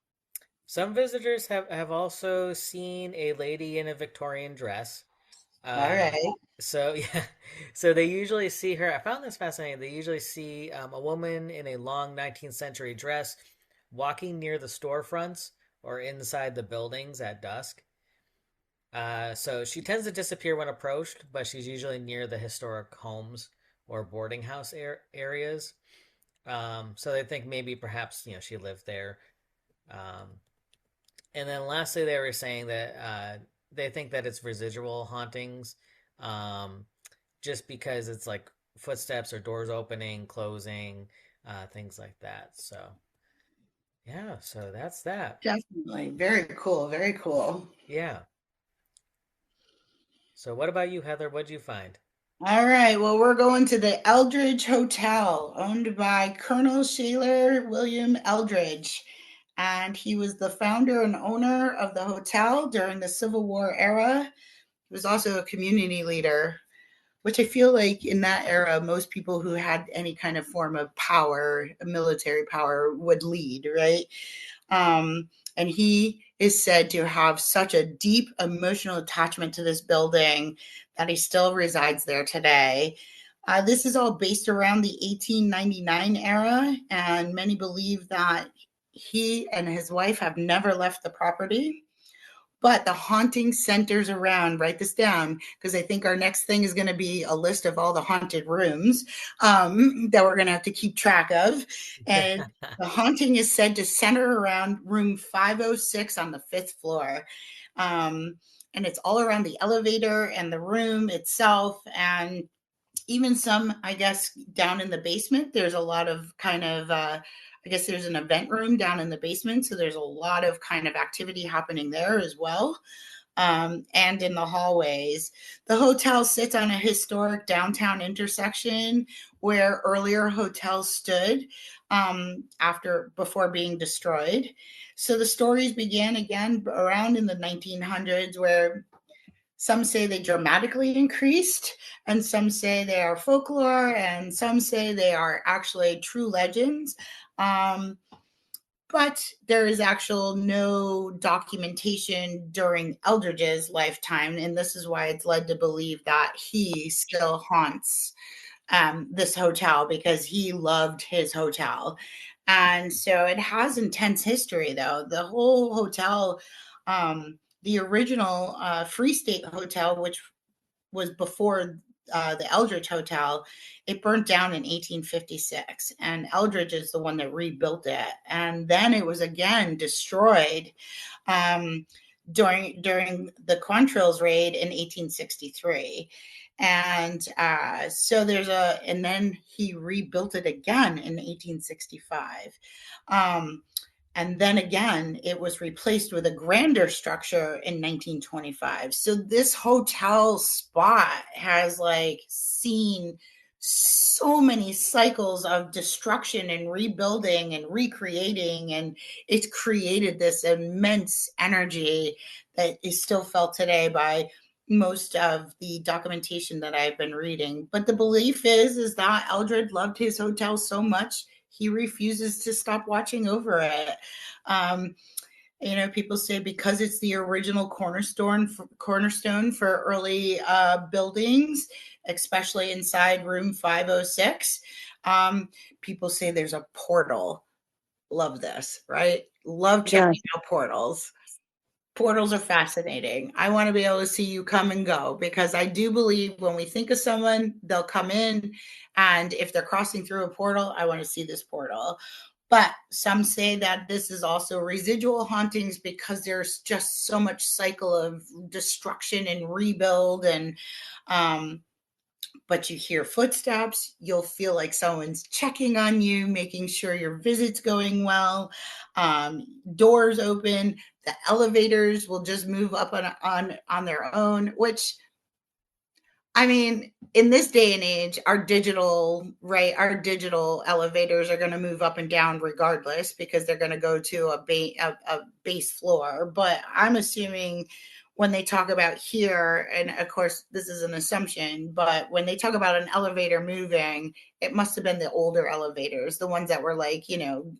some visitors have also seen a lady in a Victorian dress. All Uh, right. so yeah, so they usually see her. I found this fascinating. They usually see a woman in a long 19th century dress walking near the storefronts or inside the buildings at dusk. So she tends to disappear when approached, but she's usually near the historic homes or boarding house areas. So they think maybe perhaps she lived there. Um, and then lastly, they were saying that they think that it's residual hauntings, um, just because it's like footsteps or doors opening, closing, things like that. So yeah, so that's that. Definitely. Very cool. Very cool. Yeah. So what about you, Heather? What'd you find? All right. Well, we're going to the Eldridge Hotel, owned by Colonel Shaler William Eldridge. And he was the founder and owner of the hotel during the Civil War era. He was also a community leader, which I feel like in that era, most people who had any kind of form of power, military power, would lead, right? Um, and he is said to have such a deep emotional attachment to this building that he still resides there today. This is all based around the 1899 era, and many believe that he and his wife have never left the property. But the haunting centers around, write this down, because I think our next thing is going to be a list of all the haunted rooms that we're going to have to keep track of. And the haunting is said to center around room 506 on the fifth floor. Um, and it's all around the elevator and the room itself. And even some, I guess, down in the basement, there's a lot of kind of, I guess there's an event room down in the basement. So there's a lot of kind of activity happening there as well. And in the hallways. The hotel sits on a historic downtown intersection where earlier hotels stood before being destroyed. So the stories began again around in the 1900s, where some say they dramatically increased, and some say they are folklore, and some say they are actually true legends. Um, but there is actual no documentation during Eldridge's lifetime, and this is why it's led to believe that he still haunts this hotel because he loved his hotel. And so it has intense history, though. The whole hotel, the original Free State Hotel, which was before the Eldridge Hotel, it burnt down in 1856, and Eldridge is the one that rebuilt it. And then it was again destroyed um, during the Quantrill's raid in 1863. And and then he rebuilt it again in 1865. Um, and then again, it was replaced with a grander structure in 1925. So this hotel spot has like seen so many cycles of destruction and rebuilding and recreating, and it's created this immense energy that is still felt today by most of the documentation that I've been reading. But the belief is that Eldred loved his hotel so much he refuses to stop watching over it. Um, people say because it's the original cornerstone for early buildings, especially inside room 506. People say there's a portal. Love this, right? Love Yeah. checking out portals. Portals are fascinating. I want to be able to see you come and go because I do believe when we think of someone, they'll come in. And if they're crossing through a portal, I want to see this portal. But some say that this is also residual hauntings because there's just so much cycle of destruction and rebuild. And but you hear footsteps, you'll feel like someone's checking on you, making sure your visit's going well. Doors open, the elevators will just move up on their own, which I mean, in this day and age, our digital elevators are going to move up and down regardless because they're going to go to a base floor. But I'm assuming when they talk about here, and of course, this is an assumption, but when they talk about an elevator moving, it must have been the older elevators, the ones that were like,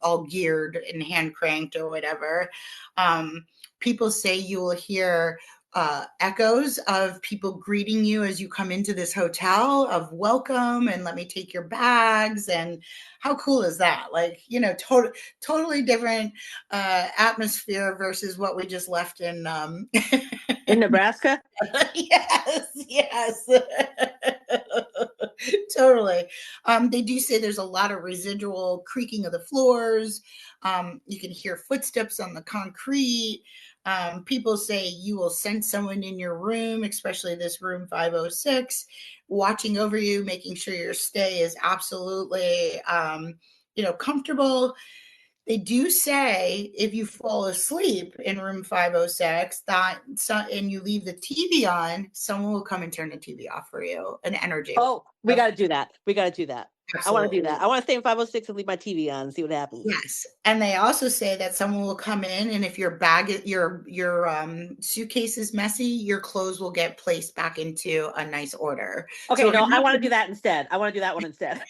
all geared and hand cranked or whatever. Um, People say you will hear echoes of people greeting you as you come into this hotel of welcome and let me take your bags. And how cool is that? Like, totally different atmosphere versus what we just left in In Nebraska? yes. Totally. They do say there's a lot of residual creaking of the floors. You can hear footsteps on the concrete. People say you will sense someone in your room, especially this room 506, watching over you, making sure your stay is absolutely, comfortable. They do say if you fall asleep in room 506 and you leave the TV on, someone will come and turn the TV off for you. An energy. Oh, we got to do that. We got to do that. Absolutely. I want to do that. I want to stay in 506 and leave my TV on and see what happens. Yes. And they also say that someone will come in and if your suitcase is messy, your clothes will get placed back into a nice order. Okay, So no, I want to do that instead. I want to do that one instead.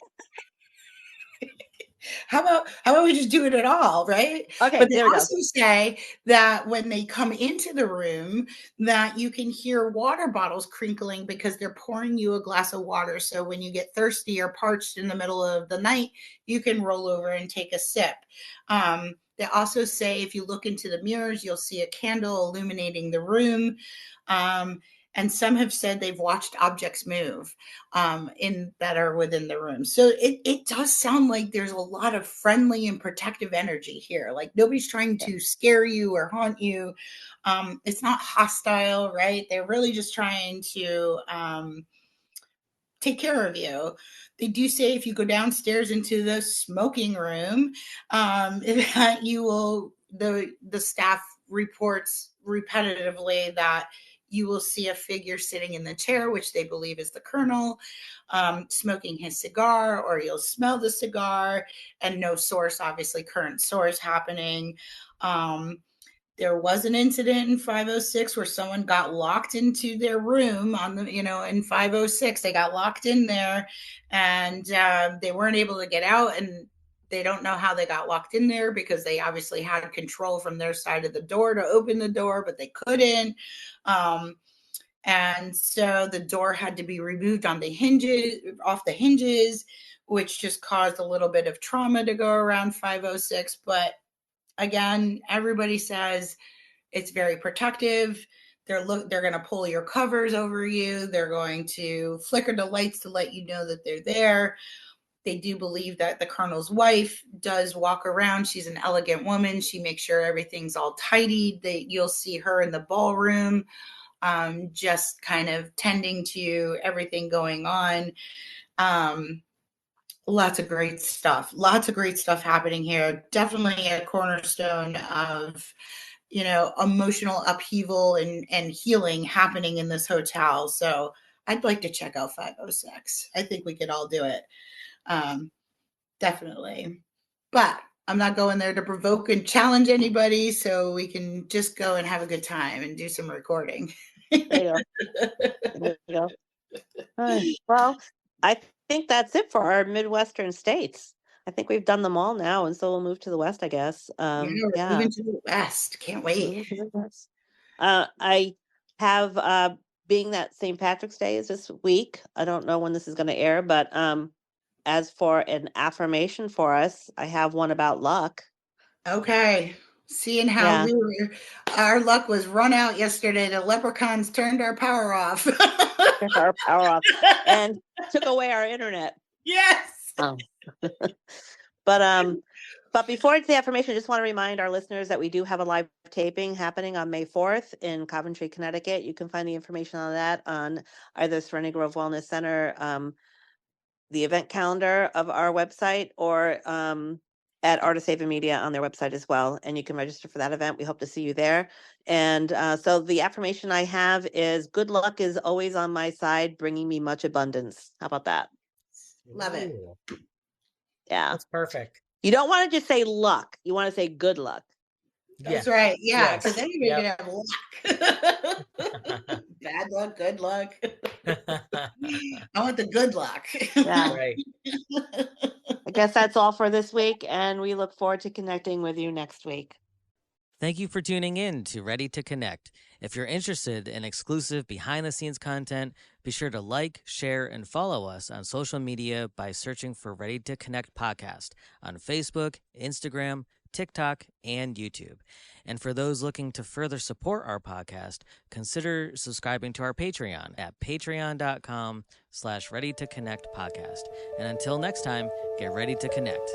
How about we just do it at all, right? Okay, But they there we go. also say that when they come into the room, that you can hear water bottles crinkling because they're pouring you a glass of water. So when you get thirsty or parched in the middle of the night, you can roll over and take a sip. They also say if you look into the mirrors, you'll see a candle illuminating the room. And some have said they've watched objects move in that are within the room. So it does sound like there's a lot of friendly and protective energy here. Like nobody's trying to scare you or haunt you. It's not hostile, right? They're really just trying to take care of you. They do say if you go downstairs into the smoking room, that you will the staff reports repetitively that you will see a figure sitting in the chair, which they believe is the colonel, smoking his cigar, or you'll smell the cigar, and no source, obviously, current source happening. There was an incident in 506 where someone got locked into their room in 506. They got locked in there and they weren't able to get out. And they don't know how they got locked in there because they obviously had control from their side of the door to open the door, but they couldn't. And so the door had to be removed off the hinges, which just caused a little bit of trauma to go around 506. But again, everybody says it's very protective. They're going to pull your covers over you. They're going to flicker the lights to let you know that they're there. They do believe that the colonel's wife does walk around. She's an elegant woman. She makes sure everything's all tidied. You'll see her in the ballroom, just kind of tending to everything going on. Lots of great stuff. Lots of great stuff happening here. Definitely a cornerstone of, emotional upheaval and healing happening in this hotel. So I'd like to check out 506. I think we could all do it. Definitely. But I'm not going there to provoke and challenge anybody. So we can just go and have a good time and do some recording. There you go. There you go. All right. Well, I think that's it for our Midwestern states. I think we've done them all now, and so we'll move to the West, I guess. We're moving to the West. Can't wait. I have, being that St. Patrick's Day is this week. I don't know when this is going to air, but as for an affirmation for us, I have one about luck. Okay. Seeing how Yeah, our luck was run out yesterday. The leprechauns turned our power off. took our power off and took away our internet. Yes. Oh. But before it's the affirmation, I just want to remind our listeners that we do have a live taping happening on May 4th in Coventry, Connecticut. You can find the information on that on either Serenity Grove Wellness Center, the event calendar of our website, or at Art of Saving Media on their website as well. And you can register for that event. We hope to see you there. And so the affirmation I have is good luck is always on my side, bringing me much abundance. How about that? Love it. Ooh, Yeah. that's perfect. You don't want to just say luck. You want to say good luck. That's Yes. right. Yeah, because Yes. then you're going Yep. to have luck. Bad luck, good luck. I want the good luck. Yeah. Right. I guess that's all for this week. And we look forward to connecting with you next week. Thank you for tuning in to Ready to Connect. If you're interested in exclusive behind the scenes content, be sure to like, share, and follow us on social media by searching for Ready to Connect Podcast on Facebook, Instagram, TikTok, and YouTube. And for those looking to further support our podcast, consider subscribing to our Patreon at patreon.com/ready to connect podcast. And until next time, get ready to connect.